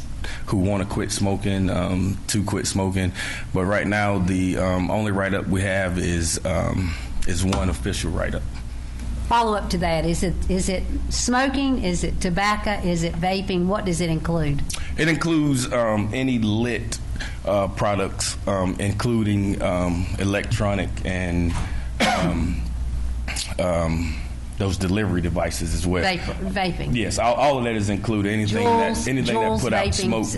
who want to quit smoking to quit smoking. But right now, the only write-up we have is one official write-up. Follow up to that, is it smoking? Is it tobacco? Is it vaping? What does it include? It includes any lit products, including electronic and those delivery devices as well. Vaping. Yes, all of that is included. Anything that put out smoke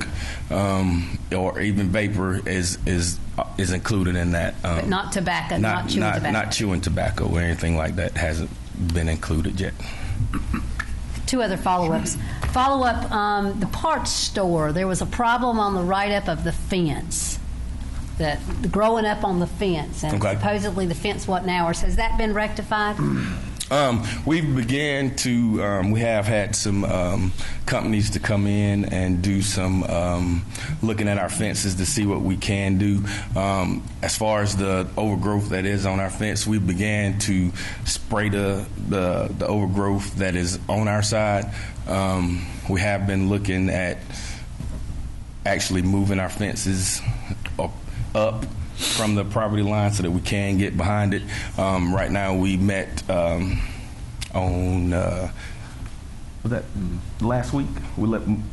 or even vapor is included in that. But not tobacco, not chewing tobacco. Not chewing tobacco or anything like that hasn't been included yet. Two other follow-ups. Follow-up, the parts store, there was a problem on the write-up of the fence, the growing up on the fence, and supposedly the fence wasn't ours. Has that been rectified? We have had some companies to come in and do some looking at our fences to see what we can do. As far as the overgrowth that is on our fence, we began to spray the overgrowth that is on our side. We have been looking at actually moving our fences up from the property line so that we can get behind it. Right now, we met last week.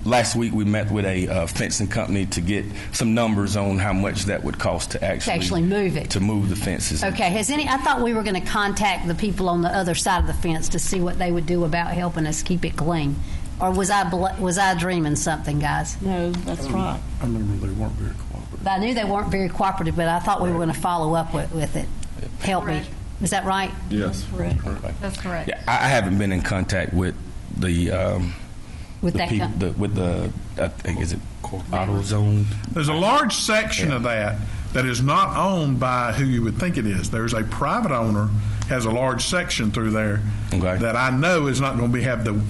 Last week we met with a fencing company to get some numbers on how much that would cost to actually move it, to move the fences. Okay. I thought we were going to contact the people on the other side of the fence to see what they would do about helping us keep it clean. Or was I dreaming something, guys? No, that's right. I remember they weren't very cooperative. I knew they weren't very cooperative, but I thought we were going to follow up with it. Help me. Is that right? Yes. That's correct. Yeah, I haven't been in contact with the I think is it AutoZone. There's a large section of that is not owned by who you would think it is. There's a private owner has a large section through there that I know is not going to have the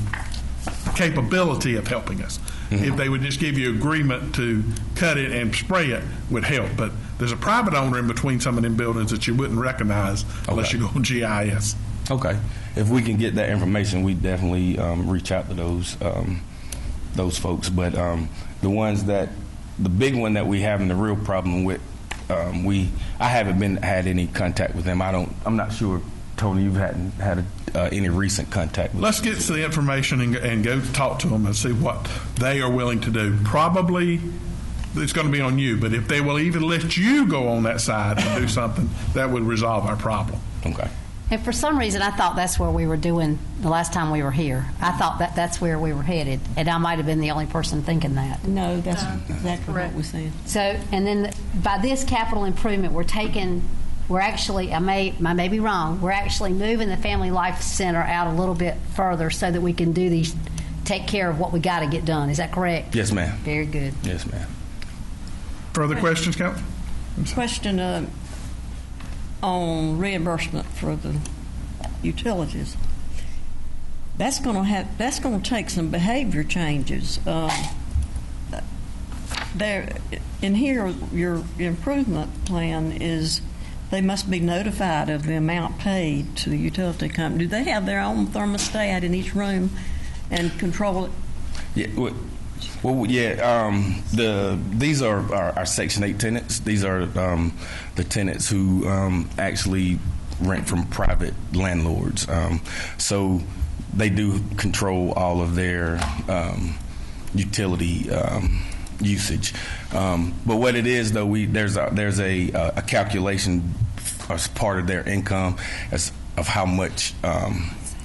capability of helping us. if they would just give you agreement to cut it and spray it would help. But there's a private owner in between some of them buildings that you wouldn't recognize unless you go on GIS. Okay. If we can get that information, we definitely reach out to those folks. But the big one that we having the real problem with, I haven't had any contact with them. I'm not sure, Tony, you hadn't had any recent contact with Let's get to the information and go talk to them and see what they are willing to do. Probably it's going to be on you, but if they will even let you go on that side and do something, that would resolve our problem. Okay. And for some reason, I thought that's where we were doing the last time we were here. I thought that's where we were headed, and I might have been the only person thinking that. No, that's exactly what we're saying. So, and then by this capital improvement, we're actually, I may be wrong, we're actually moving the Family Life Center out a little bit further so that we can take care of what we got to get done. Is that correct? Yes, ma'am. Very good. Yes, ma'am. Further questions, Council? Question on reimbursement for the utilities. That's going to take some behavior changes. In here, your improvement plan is they must be notified of the amount paid to the utility company. Do they have their own thermostat in each room and control it? Yeah. Well, yeah. These are our Section 8 tenants. These are the tenants who actually rent from private landlords. So they do control all of their utility usage. But what it is, though, there's a calculation as part of their income of how much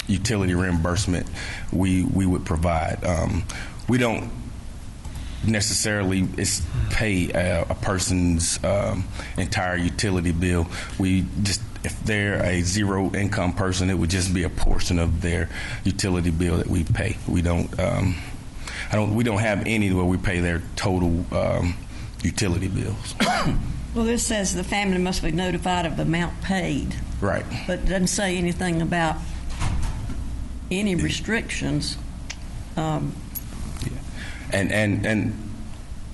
utility reimbursement we would provide. We don't necessarily pay a person's entire utility bill. We just, if they're a zero income person, it would just be a portion of their utility bill that we pay. We don't have any where we pay their total utility bills. Well, this says the family must be notified of the amount paid. Right. But it doesn't say anything about any restrictions. And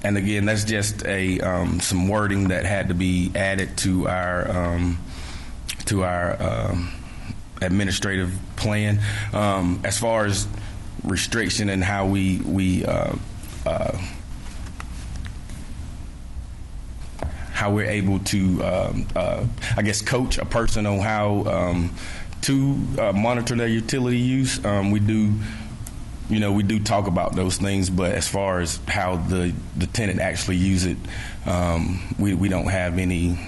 again, that's just some wording that had to be added to our administrative plan. As far as restriction and how how we're able to, I guess, coach a person on how to monitor their utility use. We do talk about those things, but as far as how the tenant actually use it, we don't have any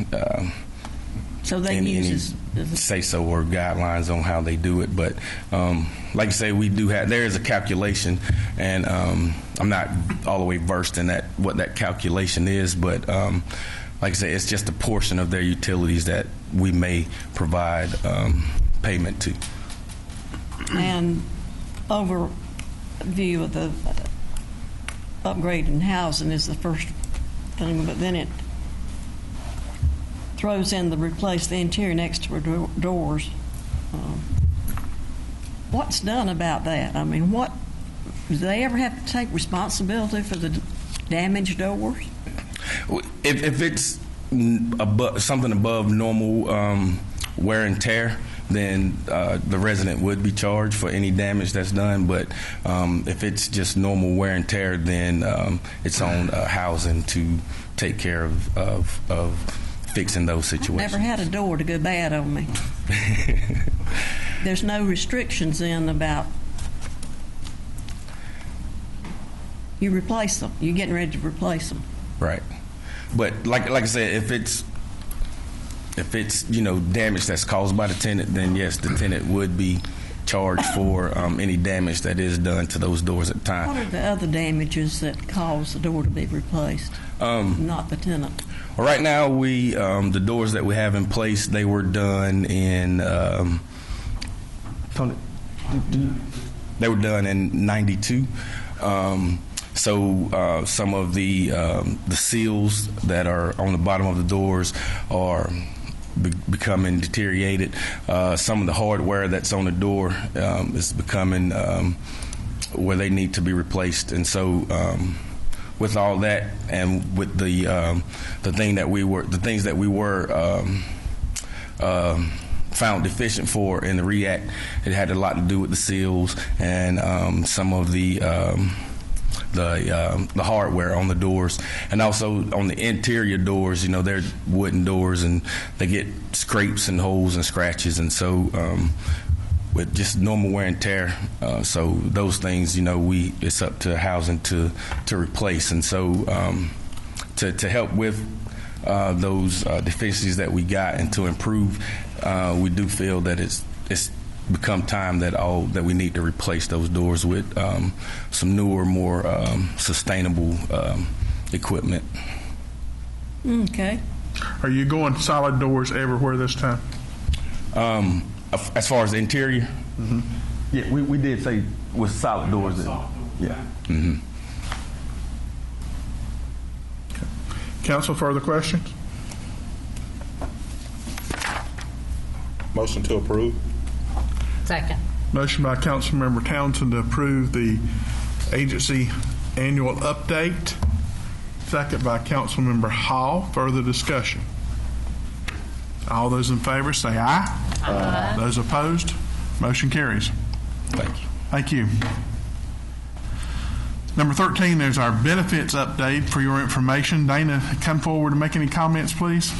say so or guidelines on how they do it. But like I say, there is a calculation, and I'm not all the way versed in what that calculation is, but like I say, it's just a portion of their utilities that we may provide payment to. And overview of the upgrading housing is the first thing, but then it throws in replace the interior and exterior doors. What's done about that? I mean, do they ever have to take responsibility for the damaged doors? If it's something above normal wear and tear, then the resident would be charged for any damage that's done. But if it's just normal wear and tear, then it's on housing to take care of fixing those situations. I've never had a door to go bad on me. There's no restrictions in about you replace them. You're getting ready to replace them. Right. But like I said, if it's damage that's caused by the tenant, then yes, the tenant would be charged for any damage that is done to those doors at the time. What are the other damages that cause the door to be replaced? Not the tenant. Well, right now, the doors that we have in place, they were done in they were done in '92. So some of the seals that are on the bottom of the doors are becoming deteriorated. Some of the hardware that's on the door is becoming where they need to be replaced. And so, with all that, and with the things that we were found deficient for in the REACT, it had a lot to do with the seals and some of the hardware on the doors, and also on the interior doors. You know, they're wooden doors, and they get scrapes and holes and scratches, and so with just normal wear and tear. So those things, you know, it's up to housing to replace, and so to help with those deficiencies that we got and to improve, we do feel that it's become time that we need to replace those doors with some newer, more sustainable equipment. Okay. Are you going solid doors everywhere this time? As far as the interior, yeah, we did say with solid doors. Yeah. Mm-hmm. Council, further questions? Motion to approve. Second. Motion by Councilmember Townsend to approve the agency annual update. Second by Councilmember Hall. Further discussion. All those in favor say aye. Aye. Those opposed, motion carries. Thank you. Thank you. Number 13, there's our benefits update for your information. Dana, come forward and make any comments, please.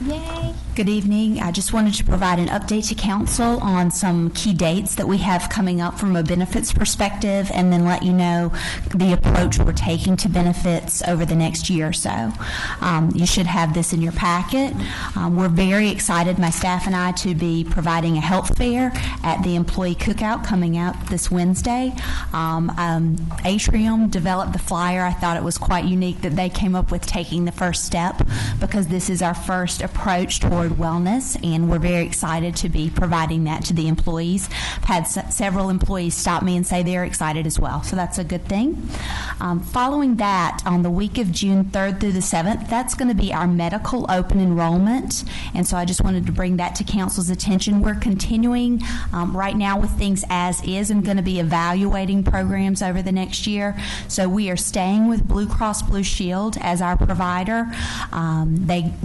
Yay. Good evening. I just wanted to provide an update to council on some key dates that we have coming up from a benefits perspective, and then let you know the approach we're taking to benefits over the next year or so. You should have this in your packet. We're very excited, my staff and I, to be providing a health fair at the employee cookout coming out this Wednesday. Atrium developed the flyer. I thought it was quite unique that they came up with taking the first step, because this is our first approach toward wellness, and we're very excited to be providing that to the employees. I've had several employees stop me and say they're excited as well, so that's a good thing. Following that, on the week of June 3rd through the 7th, that's going to be our medical open enrollment, and so I just wanted to bring that to council's attention. We're continuing right now with things as is and going to be evaluating programs over the next year. So we are staying with Blue Cross Blue Shield as our provider.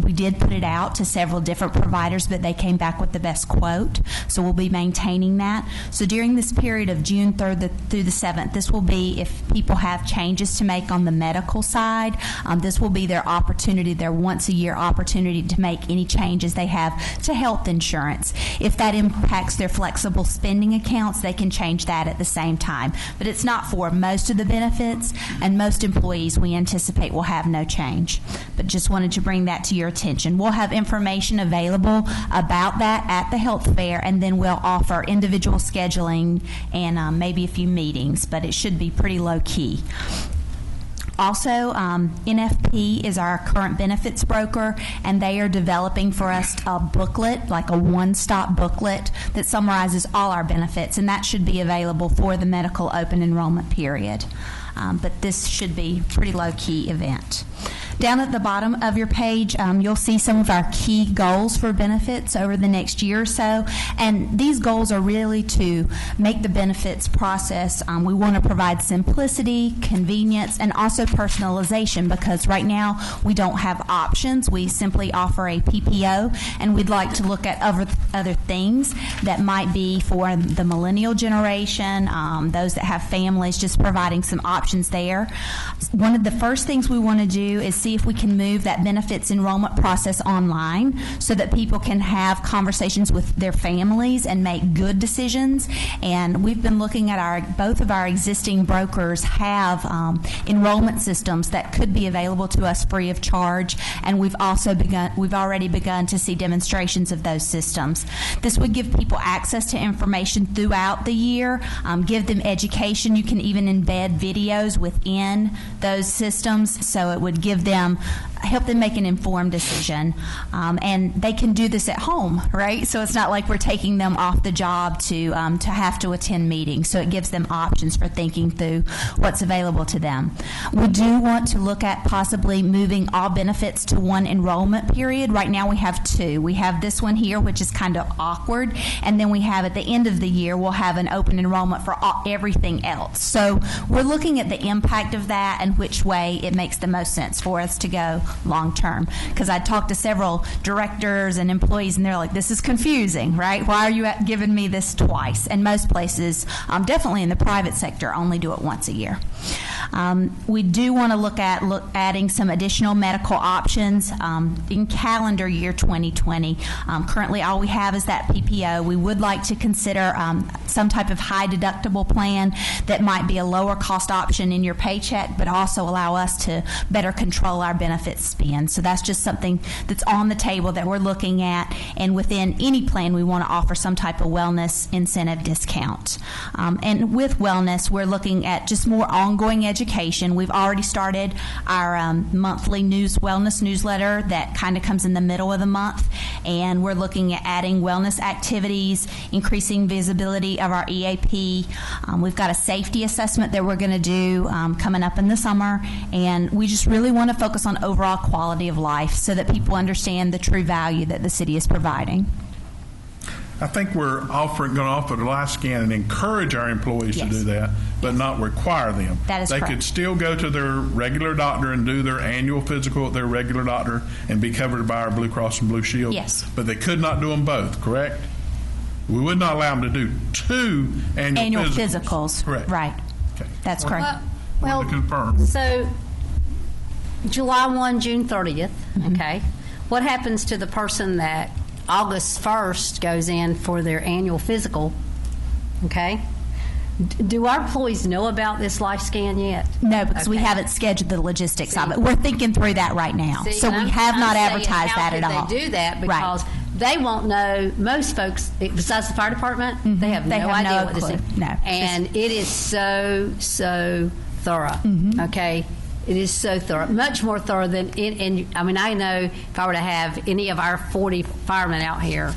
We did put it out to several different providers, but they came back with the best quote, so we'll be maintaining that. So during this period of June 3rd through the 7th, this will be, if people have changes to make on the medical side, this will be their opportunity, their once-a-year opportunity to make any changes they have to health insurance. If that impacts their flexible spending accounts, they can change that at the same time. But it's not for most of the benefits, and most employees we anticipate will have no change. But just wanted to bring that to your attention. We'll have information available about that at the health fair, and then we'll offer individual scheduling and maybe a few meetings, but it should be pretty low key. Also, NFP is our current benefits broker, and they are developing for us a booklet, like a one-stop booklet that summarizes all our benefits, and that should be available for the medical open enrollment period. But this should be a pretty low-key event. Down at the bottom of your page, you'll see some of our key goals for benefits over the next year or so, and these goals are really to make the benefits process. We want to provide simplicity, convenience, and also personalization, because right now we don't have options. We simply offer a PPO, and we'd like to look at other things that might be for the millennial generation, those that have families, just providing some options there. One of the first things we want to do is see if we can move that benefits enrollment process online, so that people can have conversations with their families and make good decisions. And we've been looking at both of our existing brokers have enrollment systems that could be available to us free of charge, and we've already begun to see demonstrations of those systems. This would give people access to information throughout the year, give them education. You can even embed videos within those systems, so it would give them help them make an informed decision. And they can do this at home, right? So it's not like we're taking them off the job to have to attend meetings. So it gives them options for thinking through what's available to them. We do want to look at possibly moving all benefits to one enrollment period. Right now we have two. We have this one here, which is kind of awkward, and then we have at the end of the year, we'll have an open enrollment for everything else. So we're looking at the impact of that and which way it makes the most sense for us to go long term. Because I talked to several directors and employees, and they're like, this is confusing, right? Why are you giving me this twice? And most places, definitely in the private sector, only do it once a year. We do want to look at adding some additional medical options in calendar year 2020. Currently, all we have is that PPO. We would like to consider some type of high deductible plan that might be a lower cost option in your paycheck, but also allow us to better control our benefits spend. So that's just something that's on the table that we're looking at. And within any plan, we want to offer some type of wellness incentive discount. And with wellness, we're looking at just more ongoing education. We've already started our monthly wellness newsletter that kind of comes in the middle of the month, and we're looking at adding wellness activities, increasing visibility of our EAP. We've got a safety assessment that we're going to do coming up in the summer, and we just really want to focus on overall quality of life so that people understand the true value that the city is providing. I think we're going to offer the life scan and encourage our employees to do that, but not require them. That is They correct. could still go to their regular doctor and do their annual physical at their regular doctor and be covered by our Blue Cross and Blue Shield. Yes. But they could not do them both, correct? We would not allow them to do two annual physicals. Correct. Right. Okay. That's correct. Wanted to confirm. So, July 1, June 30th, okay? What happens to the person that August 1st goes in for their annual physical, okay? Do our employees know about this life scan yet? No, because we haven't scheduled the logistics of it. We're thinking through that right now. See, So we I'm have not saying, advertised that at all. How could they do that? Right. Because they won't know, most folks, besides the fire department, they have no idea what this clue. is. No. And it is so thorough, okay? It is so thorough, much more thorough than, I mean, I know if I were to have any of our 40 firemen out here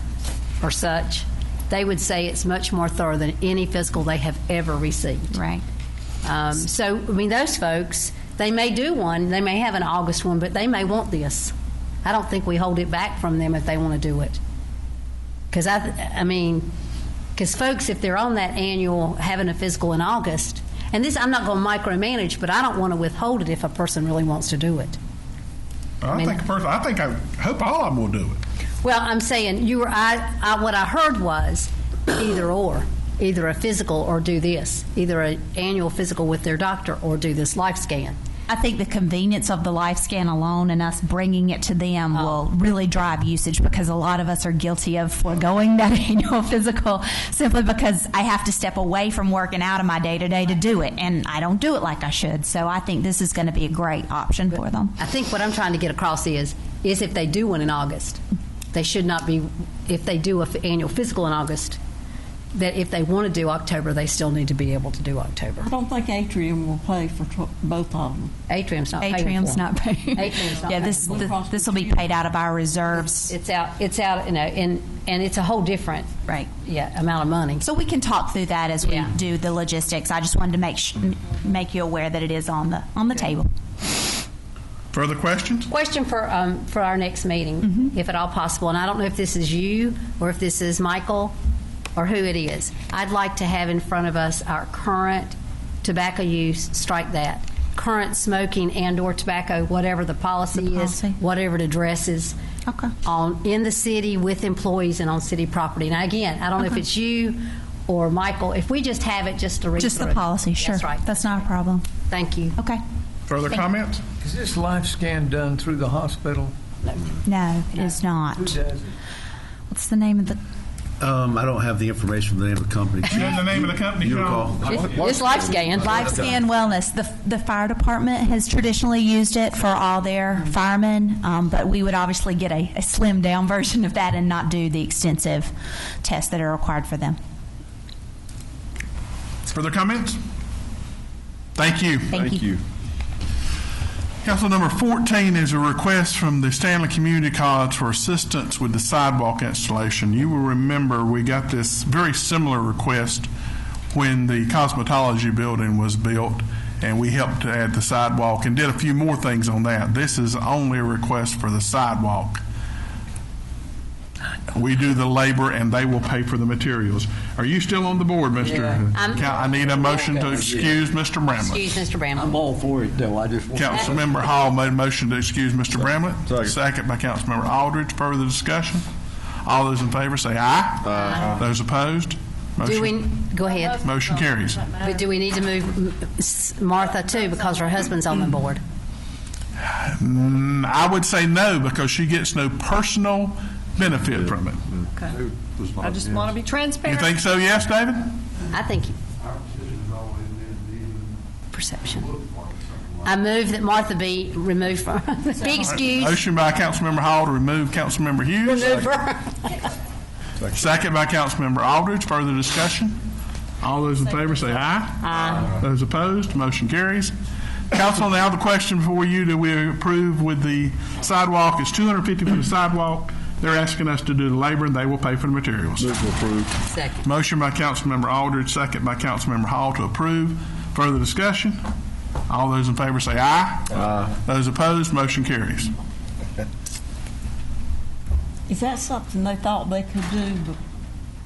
or such, they would say it's much more thorough than any physical they have ever received. Right. So, I mean, those folks, they may do one, they may have an August one, but they may want this. I don't think we hold it back from them if they want to do it. Because, because folks, if they're on that annual, having a physical in August, and this, I'm not going to micromanage, but I don't want to withhold it if a person really wants to do it. I hope all of them will do it. Well, I'm saying what I heard was either or, either a physical or do this, either an annual physical with their doctor or do this life scan. I think the convenience of the life scan alone and us bringing it to them will really drive usage, because a lot of us are guilty of foregoing that annual physical simply because I have to step away from working out of my day-to-day to do it, and I don't do it like I should. So I think this is going to be a great option for them. I think what I'm trying to get across is if they do one in August, they should not be, if they do an annual physical in August, that if they want to do October, they still need to be able to do October. I don't think Atrium will pay for both of them. Atrium's not paying for Atrium's not paying. Atrium's not Yeah, paying. this will be paid out of our reserves. It's out, and it's a whole different amount of money. So we can talk through that as we do the logistics. I just wanted to make you aware that it is on the table. Further questions? Question for our next meeting, if at all possible. And I don't know if this is you or if this is Michael or who it is. I'd like to have in front of us our current tobacco use, strike that, current smoking and or tobacco, whatever the policy is, whatever it addresses, in the city with employees and on city property. Now, again, I don't know if it's you or Michael. If we just have it just to read Just through the it. policy, sure. That's right. That's not a problem. Thank you. Okay. Further comments? Is this life scan done through the hospital? No, it is not. Who does it? What's the name of the... I don't have the information for the name of the company. You know the name of the company, You John? recall? It's life scan. Life Scan Wellness. The fire department has traditionally used it for all their firemen, but we would obviously get a slimmed down version of that and not do the extensive tests that are required for them. Further comments? Thank you. Thank you. Council number 14 is a request from the Stanley Community College for assistance with the sidewalk installation. You will remember we got this very similar request when the cosmetology building was built, and we helped to add the sidewalk and did a few more things on that. This is only a request for the sidewalk. We do the labor, and they will pay for the materials. Are you still on the board, Mr.? I need a motion to excuse Mr. Bramlett. Excuse Mr. Bramlett. I'm all for it, though. I just want Councilmember Hall made a motion to excuse Mr. Bramlett. Second by Councilmember Aldridge. Further discussion? All those in favor say aye. Aye. Those opposed? Do we, go ahead. Motion carries. But do we need to move Martha too, because her husband's on the board? I would say no, because she gets no personal benefit from it. Okay. I just want to be You transparent. think so, yes, David? I think perception. I move that Martha be removed from, be excused. Motion by Councilmember Hall to remove Councilmember Hughes. Remove her. Second by Councilmember Aldridge. Further discussion? All those in favor say aye. Aye. Those opposed, motion carries. Council, now the question before you, do we approve with the sidewalk? It's $250 for the sidewalk. They're asking us to do the labor, and they will pay for the materials. Move to approve. Second. Motion by Councilmember Aldridge, second by Councilmember Hall to approve. Further discussion? All those in favor say aye. Aye. Those opposed, motion carries. Is that something they thought they could do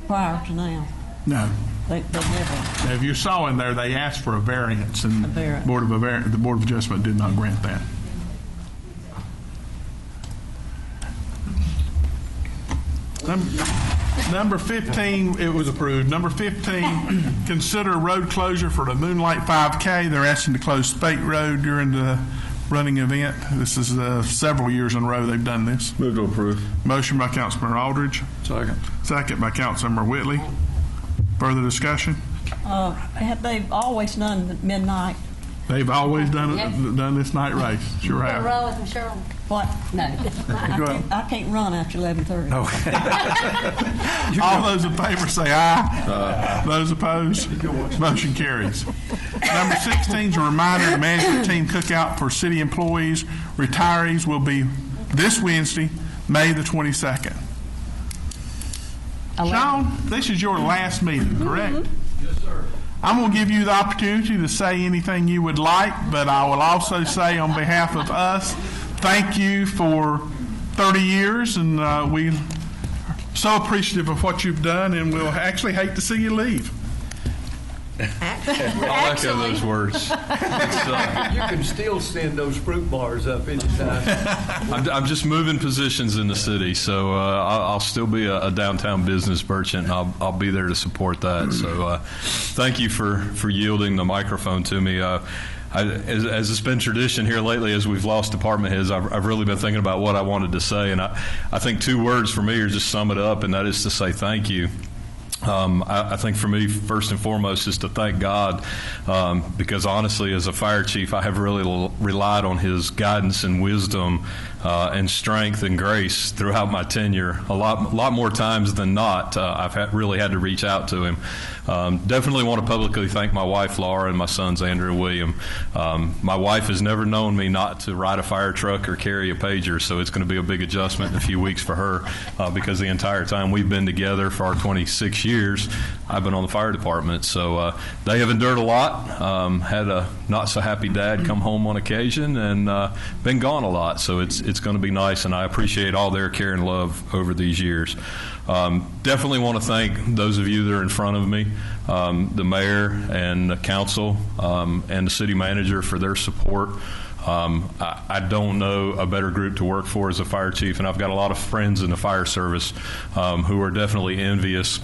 prior to now? No. They never. Now, if you saw in there, they asked for a variance, and A variance. the Board of Adjustment did not grant that. Number 15, it was approved. Number 15, consider road closure for the Moonlight 5K. They're asking to close Spate Road during the running event. This is several years in a row they've done this. Move to approve. Motion by Councilmember Aldridge. Second. Second by Councilmember Whitley. Further discussion? Have they always done midnight? They've always done this night race. Sure have. Roll with them, Cheryl. What? No. I can't run after 11:30. All those in favor say aye. Those opposed, motion carries. Number 16 is a reminder, the management team cookout for city employees, retirees will be this Wednesday, May the 22nd. Sean, this is your last meeting, correct? Yes, sir. I'm going to give you the opportunity to say anything you would like, but I will also say on behalf of us, thank you for 30 years, and we're so appreciative of what you've done, and we'll actually hate to see you leave. I'll echo those words. You can still send those fruit bars up anytime. I'm just moving positions in the city, so I'll still be a downtown business merchant, and I'll be there to support that. So thank you for yielding the microphone to me. As it's been tradition here lately, as we've lost department heads, I've really been thinking about what I wanted to say, and I think two words for me are just sum it up, and that is to say thank you. I think for me, first and foremost, is to thank God, because honestly, as a fire chief, I have really relied on His guidance and wisdom and strength and grace throughout my tenure. A lot more times than not, I've really had to reach out to Him. Definitely want to publicly thank my wife, Laura, and my sons, Andrew and William. My wife has never known me not to ride a fire truck or carry a pager, so it's going to be a big adjustment in a few weeks for her, because the entire time we've been together for our 26 years, I've been on the fire department. So they have endured a lot, had a not so happy dad come home on occasion, and been gone a lot. So it's going to be nice, and I appreciate all their care and love over these years. Definitely want to thank those of you that are in front of me, the mayor and the council, and the city manager for their support. I don't know a better group to work for as a fire chief, and I've got a lot of friends in the fire service who are definitely envious.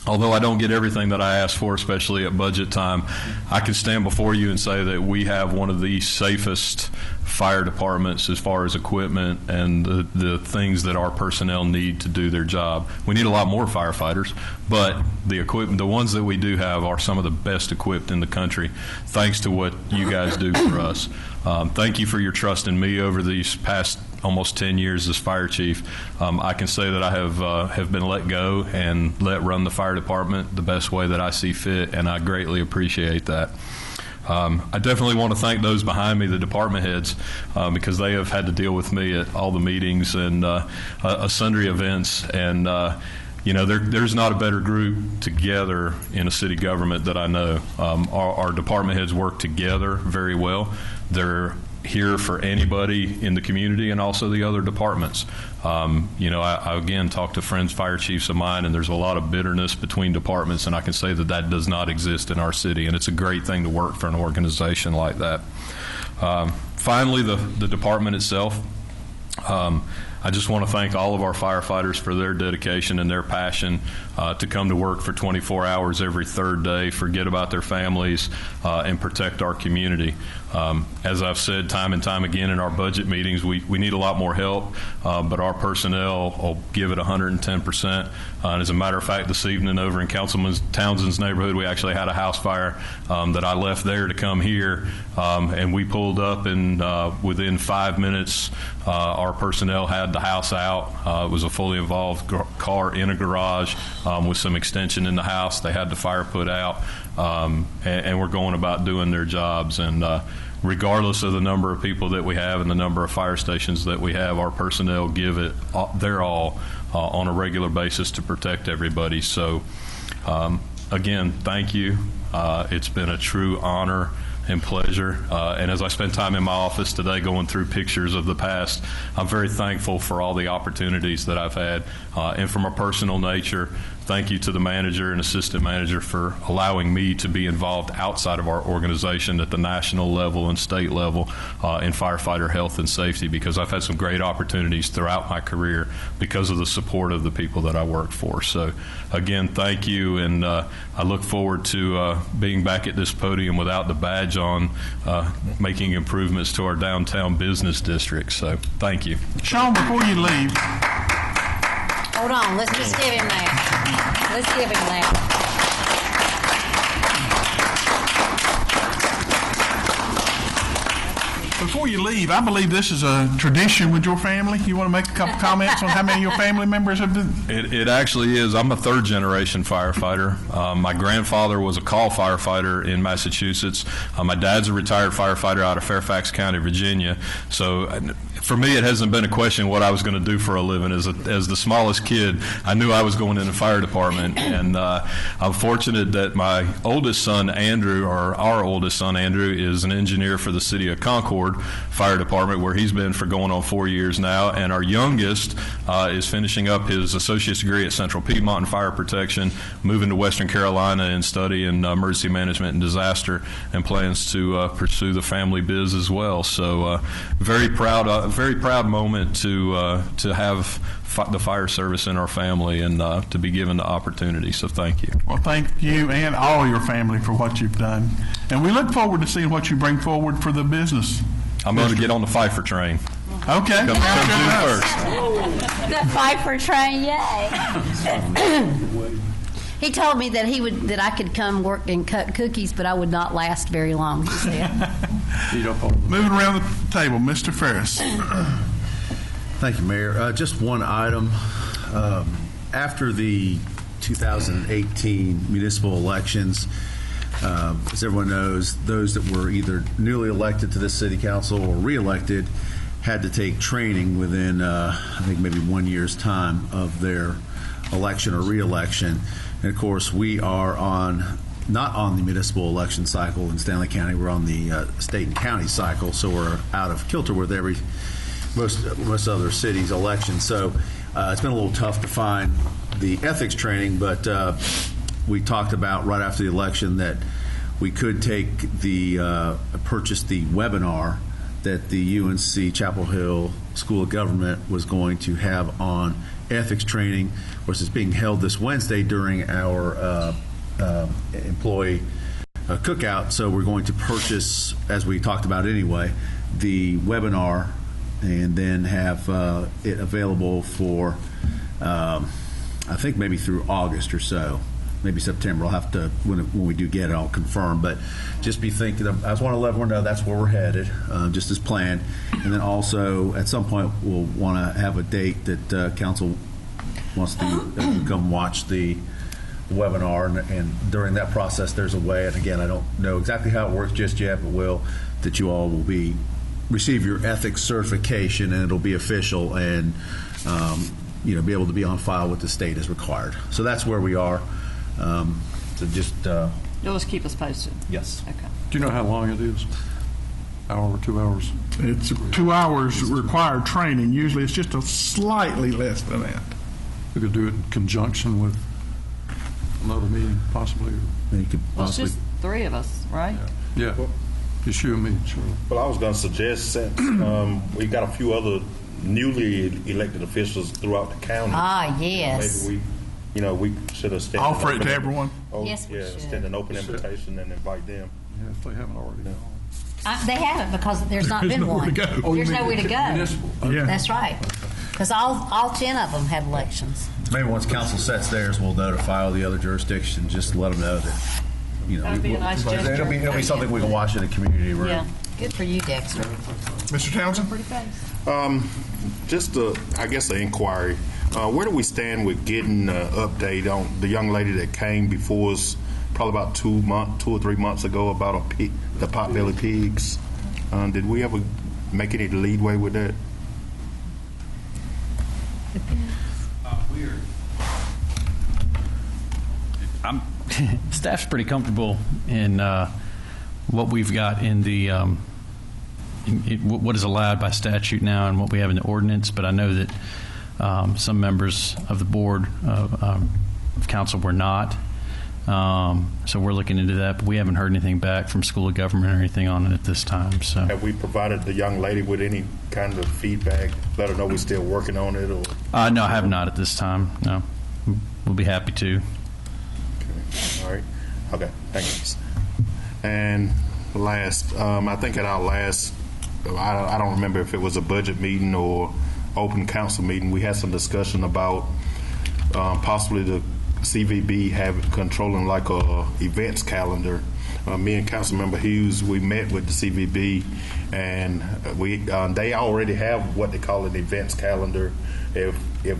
Although I don't get everything that I ask for, especially at budget time, I can stand before you and say that we have one of the safest fire departments as far as equipment and the things that our personnel need to do their job. We need a lot more firefighters, but the equipment, the ones that we do have, are some of the best equipped in the country, thanks to what you guys do for us. Thank you for your trust in me over these past almost 10 years as fire chief. I can say that I have been let go and let run the fire department the best way that I see fit, and I greatly appreciate that. I definitely want to thank those behind me, the department heads, because they have had to deal with me at all the meetings and sundry events. And there's not a better group together in a city government that I know. Our department heads work together very well. They're here for anybody in the community and also the other departments. I again talked to friends, fire chiefs of mine, and there's a lot of bitterness between departments, and I can say that does not exist in our city, and it's a great thing to work for an organization like that. Finally, the department itself. I just want to thank all of our firefighters for their dedication and their passion to come to work for 24 hours every third day, forget about their families, and protect our community. As I've said time and time again in our budget meetings, we need a lot more help, but our personnel will give it 110%. And as a matter of fact, this evening over in Councilman Townsend's neighborhood, we actually had a house fire that I left there to come here, and we pulled up, and within 5 minutes, our personnel had the house out. It was a fully involved car in a garage with some extension in the house. They had the fire put out, and we're going about doing their jobs. And regardless of the number of people that we have and the number of fire stations that we have, our personnel give it their all on a regular basis to protect everybody. So, again, thank you. It's been a true honor and pleasure. And as I spent time in my office today going through pictures of the past, I'm very thankful for all the opportunities that I've had. And from a personal nature, thank you to the manager and assistant manager for allowing me to be involved outside of our organization at the national level and state level in firefighter health and safety, because I've had some great opportunities throughout my career because of the support of the people that I worked for. So again, thank you, and I look forward to being back at this podium without the badge on, making improvements to our downtown business district. So thank you. Sean, before you leave, hold on, let's just give him that. Let's give him that. Before you leave, I believe this is a tradition with your family. You want to make a couple comments on how many of your family members have been? It actually is. I'm a third-generation firefighter. My grandfather was a call firefighter in Massachusetts. My dad's a retired firefighter out of Fairfax County, Virginia. So for me, it hasn't been a question what I was going to do for a living. As the smallest kid, I knew I was going in the fire department, and I'm fortunate that my oldest son, Andrew, or our oldest son, Andrew, is an engineer for the city of Concord Fire Department, where he's been for going on 4 years now, and our youngest is finishing up his associate's degree at Central Piedmont in fire protection, moving to Western Carolina and studying emergency management and disaster, and plans to pursue the family biz as well. So very proud moment to have the fire service in our family and to be given the opportunity. So thank you. Well, thank you and all your family for what you've done. And we look forward to seeing what you bring forward for the business. I'm going to get on the Pfeiffer train. Okay. Come June 1st. The Pfeiffer train, yay. He told me that I could come work and cut cookies, but I would not last very long, he said. Moving around the table, Mr. Ferris. Thank you, Mayor. Just one item. After the 2018 municipal elections, as everyone knows, those that were either newly elected to this city council or re-elected had to take training within, I think, maybe 1 year's time of their election or re-election. And, of course, we are not on the municipal election cycle in Stanley County. We're on the state and county cycle, so we're out of kilter with most other cities' elections. So it's been a little tough to find the ethics training, but we talked about right after the election that we could purchase the webinar that the UNC Chapel Hill School of Government was going to have on ethics training. Of course, it's being held this Wednesday during our employee cookout, so we're going to purchase, as we talked about anyway, the webinar and then have it available for, I think maybe through August or so, maybe September. I'll have to, when we do get it, I'll confirm. But just be thinking, I just want to let everyone know that's where we're headed, just as planned. And then also, at some point, we'll want to have a date that council wants to come watch the webinar, and during that process, there's a way, and again, I don't know exactly how it works just yet, but that you all will receive your ethics certification, and it'll be official, and be able to be on file with the state as required. So that's where we are. So just You'll just keep us posted. yes. Okay. Do you know how long it is? Hour, 2 hours? It's 2 hours required training. Usually it's just a slightly less than that. We could do it in conjunction with another meeting, possibly. You could Well, it's possibly. just 3 of us, right? Yeah, just you and me, sure. Well, I was going to suggest, since we got a few other newly elected officials throughout the county. Yes. Maybe we should have extended Offer it to everyone. Yes, we should. extend an open invitation and invite them. Yeah, if they haven't already. They haven't, because there's not There's been nowhere one. to go. There's nowhere to go. Municipal. Yeah. That's right. Because all 10 of them have elections. Maybe once council sets theirs, we'll notify all the other jurisdictions, just to let them know that, That'd be a nice gesture. it'll be something we can watch in the community room. Yeah. Good for you, Dexter. Mr. Townsend? Pretty fast. Just I guess an inquiry. Where do we stand with getting an update on the young lady that came before us probably about 2 or 3 months ago about the potbelly pigs? Did we ever make any leadway with that? Staff's pretty comfortable in what we've got in the what is allowed by statute now and what we have in the ordinance, but I know that some members of the board of council were not. So we're looking into that, but we haven't heard anything back from School of Government or anything on it at this time. So Have we provided the young lady with any kind of feedback? Let her know we're still working on it, or? no, I have not at this time. No, we'll be happy to. All right. Okay. Thanks. And last, I think at our last, I don't remember if it was a budget meeting or open council meeting, we had some discussion about possibly the CVB controlling like a events calendar. Me and Councilmember Hughes, we met with the CVB, and they already have what they call an events calendar. If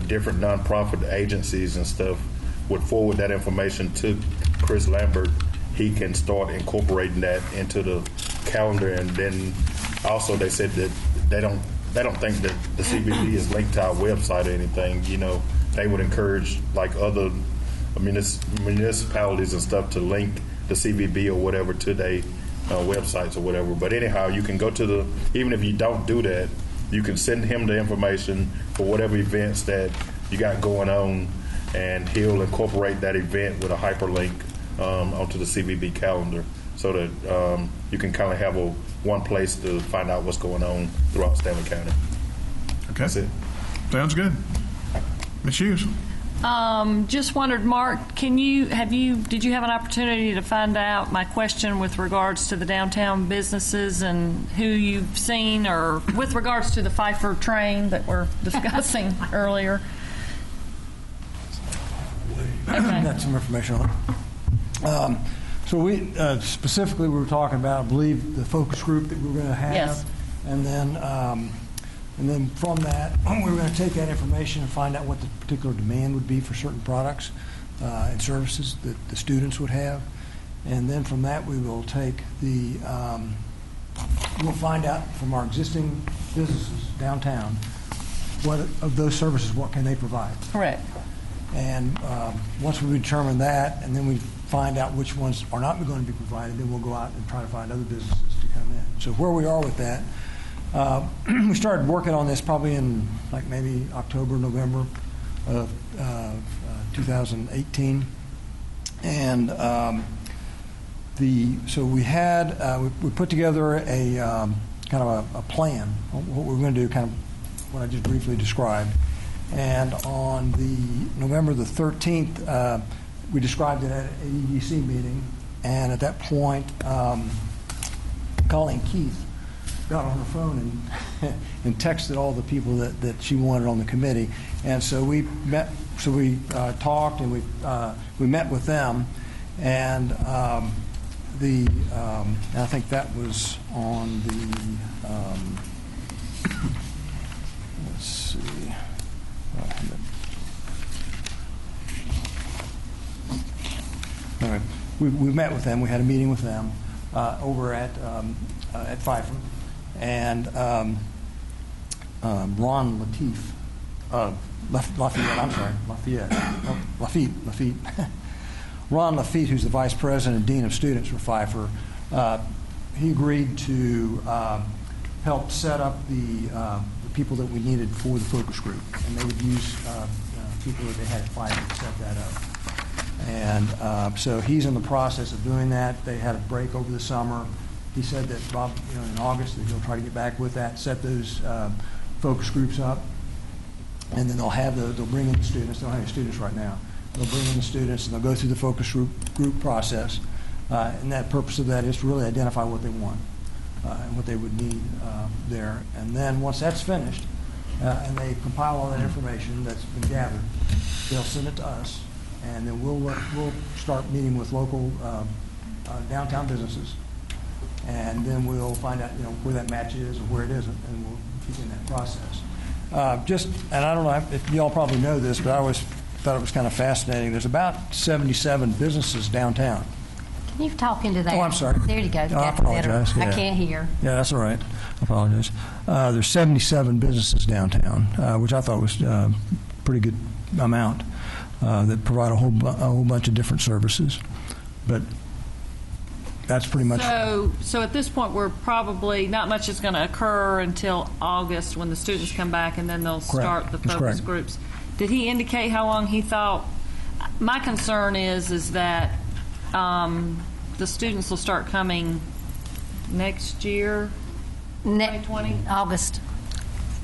different nonprofit agencies and stuff would forward that information to Chris Lambert, he can start incorporating that into the calendar. And then also they said that they don't think that the CVB is linked to our website or anything. They would encourage like other municipalities and stuff to link the CVB or whatever to their websites or whatever. But anyhow, you can go to even if you don't do that, you can send him the information for whatever events that you got going on, and he'll incorporate that event with a hyperlink onto the CVB calendar, so that you can kind of have one place to find out what's going on throughout Stanley County. Okay. That's it. Sounds good. Ms. Hughes? Just wondered, Mark, did you have an opportunity to find out my question with regards to the downtown businesses and who you've seen, or with regards to the Pfeiffer train that we're discussing earlier? Okay. Got some information on it. So we specifically we were talking about, I believe, the focus group that we were going to have. Yes. And then from that, we were going to take that information and find out what the particular demand would be for certain products and services that the students would have. And then from that, we will take we'll find out from our existing businesses downtown, what of those services, what can they provide? Correct. And once we determine that, and then we find out which ones are not going to be provided, then we'll go out and try to find other businesses to come in. So where we are with that, we started working on this probably in like maybe October, November of 2018. And so we had, we put together a kind of a plan, what we're going to do, kind of what I just briefly described. And on the November the 13th, we described it at an EDC meeting, and at that point, Colleen Keith got on her phone and texted all the people that she wanted on the committee, and so we met. So we talked, and we met with them, and I think that was on the let's see. we've met with them. We had a meeting with them over at Pfeiffer, and Ron Lafitte. Ron Lafitte, who's the vice president and dean of students for Pfeiffer, he agreed to help set up the people that we needed for the focus group, and they would use people that they had at Pfeiffer to set that up. And so he's in the process of doing that. They had a break over the summer. He said that Bob, in August, that he'll try to get back with that, set those focus groups up, and then they'll bring in the students. They don't have any students right now. They'll bring in the students and they'll go through the focus group process. And that purpose of that is to really identify what they want and what they would need there. And then once that's finished, and they compile all that information that's been gathered, they'll send it to us, and then we'll start meeting with local downtown businesses, and then we'll find out where that match is or where it isn't, and we'll begin that process. And I don't know if y'all probably know this, but I always thought it was kind of fascinating. There's about 77 businesses downtown. Can you talk into that? Oh, I'm sorry. There you go. Oh, I apologize. I Yeah. can't hear. Yeah, that's all right. I apologize. There's 77 businesses downtown, which I thought was a pretty good amount, that provide a whole bunch of different services. But that's pretty much. So at this point, we're probably not much is going to occur until August when the students come back, and then they'll start the That's focus correct. groups. Did he indicate how long he thought? My concern is that the students will start coming next year, 2020, August.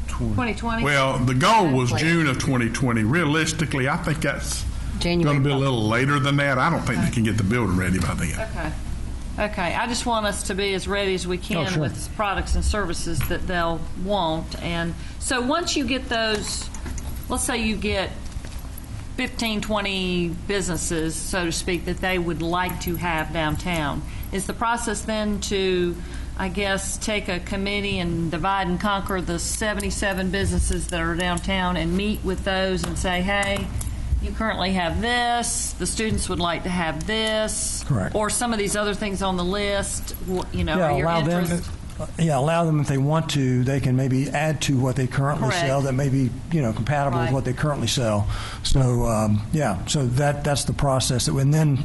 2020. Well, the goal was June of 2020. Realistically, I think that's going to be a little later than that. I don't think they can get the building ready by then. Okay. I just want us to be as ready as we can with products and services that they'll want. And so once you get those, let's say you get 15, 20 businesses, so to speak, that they would like to have downtown. Is the process then to, I guess, take a committee and divide and conquer the 77 businesses that are downtown and meet with those and say, hey, you currently have this, the students would like to have this, Correct. or some of these other things on the list, are your allow interests? Allow them if they want to. They can maybe add to what they currently Correct. sell that may be compatible with what they currently sell. So so that's the process. And then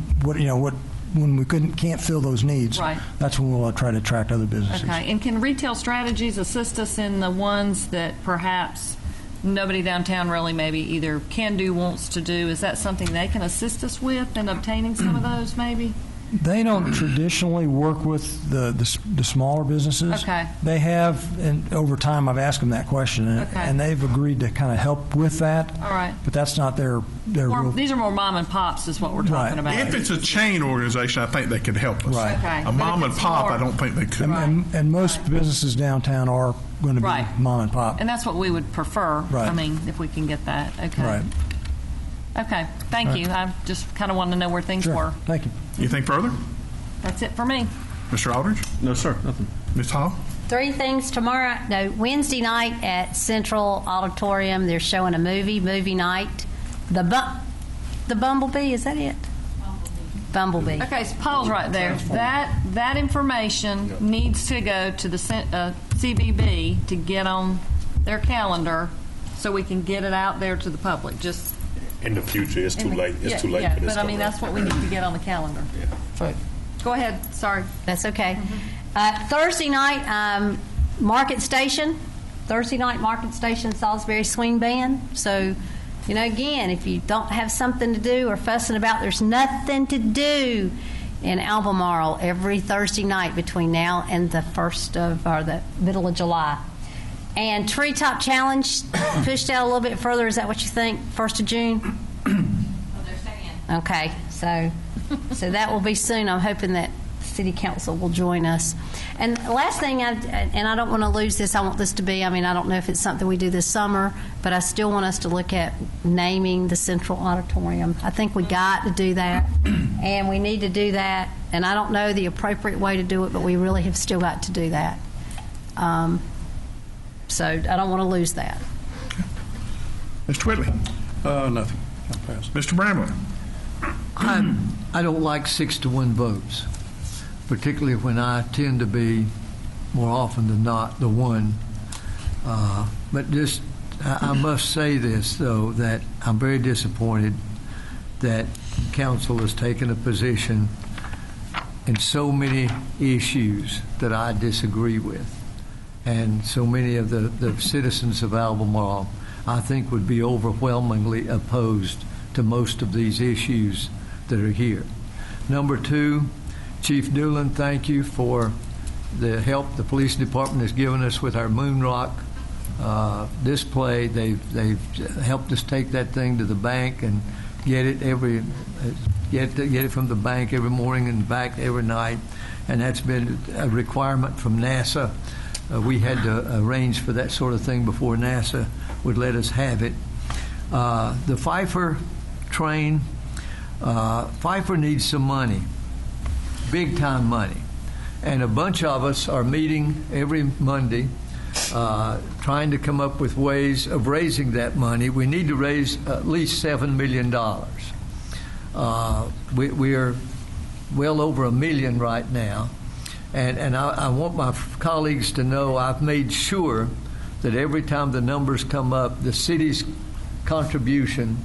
when we can't fill those needs, Right. that's when we'll try to attract other businesses. Okay, and can retail strategies assist us in the ones that perhaps nobody downtown really maybe either can do, wants to do? Is that something they can assist us with in obtaining some of those maybe? They don't traditionally work with the smaller businesses. Okay. They have, and over time I've asked them that question, and they've agreed to kind of help with that. All right. But that's not their real. These are more mom and pops is what we're talking about. If it's a chain organization, I think they could help us. Right. Okay. A But mom if and it's pop, more- I don't think they could. And most businesses downtown are going to be Right. mom and pop. And that's what we would prefer. Right. I mean, if we can get that. Okay. Right. Okay. Thank you. I just kind of wanted to know where things were. Thank you. Anything further? That's it for me. Mr. Aldridge? No, sir, nothing. Ms. Hall? 3 things tomorrow. No, Wednesday night at Central Auditorium, they're showing a movie night. The Bumblebee, is that it? Bumblebee. Okay, so Paul's right there. That information needs to go to the CBB to get on their calendar so we can get it out there to the public. Just In the future, it's too late. It's too late for this but I mean, stuff. that's what we need to get on the calendar. Go ahead. Sorry. That's okay. Thursday night, Market Station. Thursday night, Market Station, Salisbury Swing Band. So, again, if you don't have something to do or fussing about, there's nothing to do in Albemarle every Thursday night between now and the middle of July. And Treetop Challenge pushed out a little bit further. Is that what you think? 1st of June? They're saying. Okay, so that will be soon. I'm hoping that City Council will join us. And the last thing, and I don't want to lose this, I want this to be, I don't know if it's something we do this summer, but I still want us to look at naming the Central Auditorium. I think we got to do that, and we need to do that. And I don't know the appropriate way to do it, but we really have still got to do that. So I don't want to lose that. Mr. Whitley? Nothing. I'll pass. Mr. Bramlett? I don't like 6-1 votes, particularly when I tend to be, more often than not, the one. But just, I must say this, though, that I'm very disappointed that council has taken a position in so many issues that I disagree with. And so many of the citizens of Albemarle, I think, would be overwhelmingly opposed to most of these issues that are here. Number two, Chief Doolan, thank you for the help the police department has given us with our Moon Rock display. They've helped us take that thing to the bank and get it from the bank every morning and back every night, and that's been a requirement from NASA. We had to arrange for that sort of thing before NASA would let us have it. The Pfeiffer train, Pfeiffer needs some money, big time money, and a bunch of us are meeting every Monday trying to come up with ways of raising that money. We need to raise at least $7 million. We are well over $1 million right now, and I want my colleagues to know I've made sure that every time the numbers come up, the city's contribution,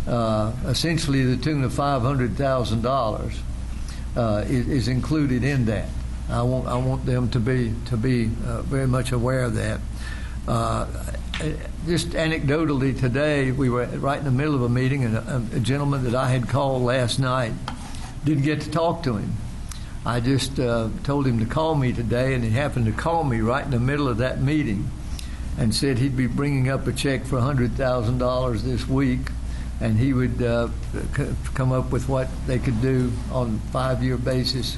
essentially the tune of $500,000, is included in that. I want them to be very much aware of that. Just anecdotally, today we were right in the middle of a meeting, and a gentleman that I had called last night didn't get to talk to him. I just told him to call me today, and he happened to call me right in the middle of that meeting and said he'd be bringing up a check for $100,000 this week, and he would come up with what they could do on a 5-year basis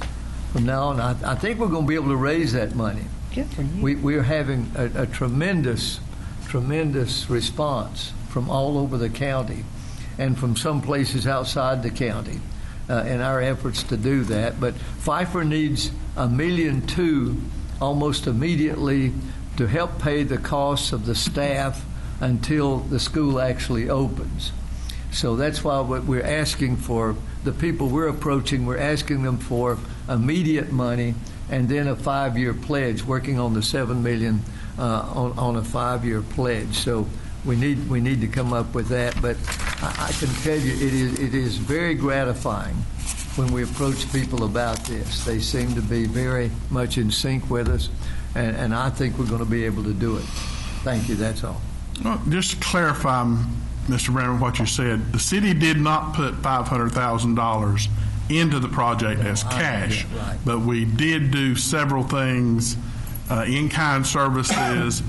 from now on. I think we're going to be able to raise that money. Good for you. We are having a tremendous response from all over the county and from some places outside the county in our efforts to do that. But Pfeiffer needs $1.2 million almost immediately to help pay the costs of the staff until the school actually opens. So that's why we're asking for the people we're approaching. We're asking them for immediate money and then a 5-year pledge, working on the $7 million on a 5-year pledge. So we need to come up with that. But I can tell you, it is very gratifying when we approach people about this. They seem to be very much in sync with us, and I think we're going to be able to do it. Thank you. That's all. Well, just to clarify, Mr. Brennan, what you said, the city did not put $500,000 into the project as cash, right. But we did do several things, in-kind services.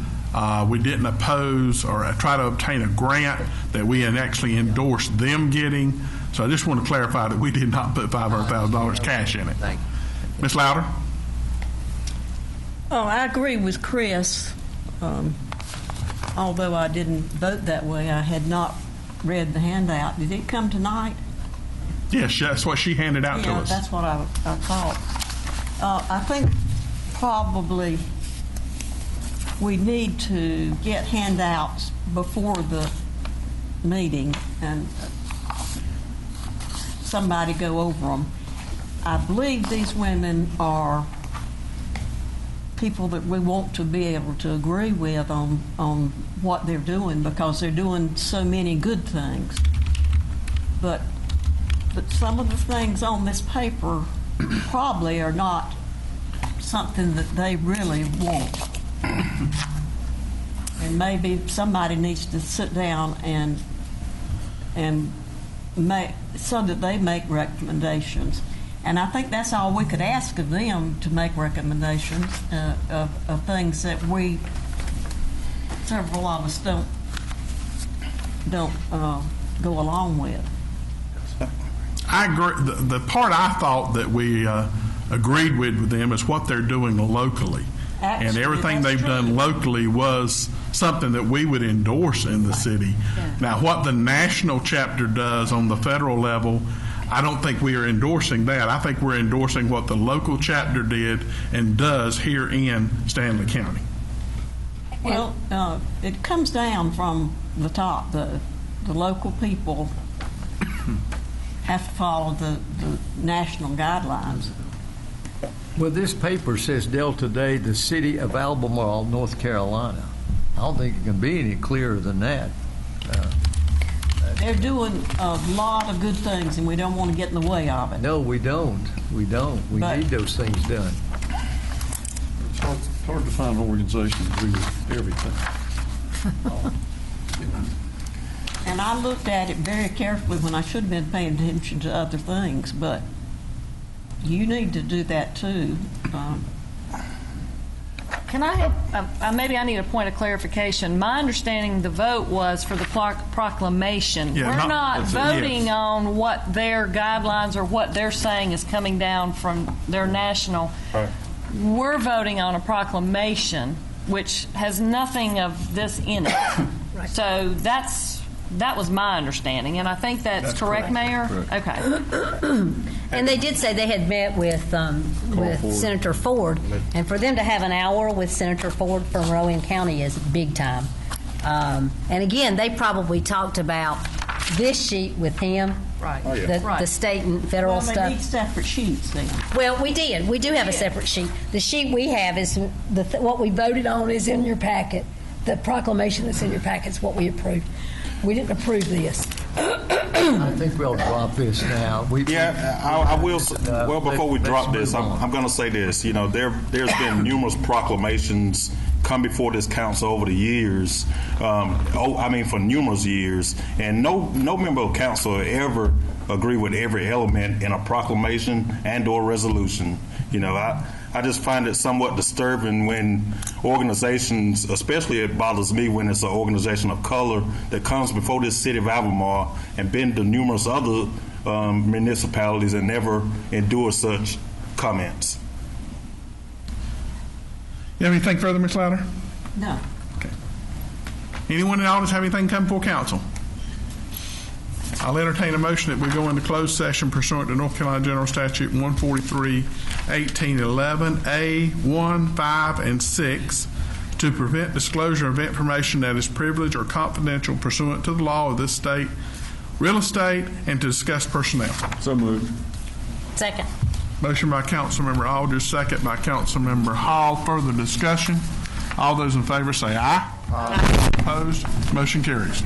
We didn't oppose or try to obtain a grant that we had actually endorsed them getting. So I just want to clarify that we did not put $500,000 cash in it. Thank you. Ms. Louder? Oh, I agree with Chris. Although I didn't vote that way, I had not read the handout. Did it come tonight? Yes, that's what she handed out to us. That's what I thought. I think probably we need to get handouts before the meeting and somebody go over them. I believe these women are people that we want to be able to agree with on what they're doing, because they're doing so many good things. But some of the things on this paper probably are not something that they really want. And maybe somebody needs to sit down and make so that they make recommendations. And I think that's all we could ask of them, to make recommendations of things that several of us don't go along with. I agree. The part I thought that we agreed with them is what they're doing locally. Actually, and everything that's they've true. done locally was something that we would endorse in the city. Yeah. Now, what the national chapter does on the federal level, I don't think we are endorsing that. I think we're endorsing what the local chapter did and does here in Stanley County. Well, it comes down from the top. The local people have to follow the national guidelines. Well, this paper says Delta Day, the city of Albemarle, North Carolina. I don't think it can be any clearer than that. They're doing a lot of good things, and we don't want to get in the way of it. No, we don't. We don't. We But- need those things done. It's hard to find an organization to do everything. And I looked at it very carefully when I should have been paying attention to other things, but you need to do that too. Can I have, maybe I need a point of clarification. My understanding, the vote was for the proclamation. Yeah, We're not that's it, voting yes. on what their guidelines or what they're saying is coming down from their national. Right. We're voting on a proclamation which has nothing of this in it. So that was my understanding, and I think that's correct, Mayor? Okay. And they did say they had met with Senator Ford, and for them to have an hour with Senator Ford from Rowan County is big time. And again, they probably talked about this sheet with him, Right. Oh, yeah. the state and federal Well, they stuff. need separate sheets then. Well, we did. We do have a separate sheet. The sheet we have is what we voted on is in your packet. The proclamation that's in your packet is what we approved. We didn't approve this. I think we'll drop this now. I will. Well, before we let's drop this, move on. I'm going to say this. You know, there's been numerous proclamations come before this council over the years. For numerous years, and no member of council ever agree with every element in a proclamation and/or resolution. You know, I just find it somewhat disturbing when organizations, especially it bothers me when it's an organization of color that comes before this city of Albemarle and been to numerous other municipalities and never endure such comments. You have anything further, Ms. Louder? No. Anyone in the audience have anything come before council? I'll entertain a motion that we go into closed session pursuant to North Carolina General Statute 143-1811, A, 1, 5, and 6, to prevent disclosure of information that is privileged or confidential pursuant to the law of this state, real estate, and to discuss personnel. So moved. Second. Motion by Councilmember Aldridge, second by Councilmember Hall. Further discussion? All those in favor say aye. Aye. Opposed? Motion carries.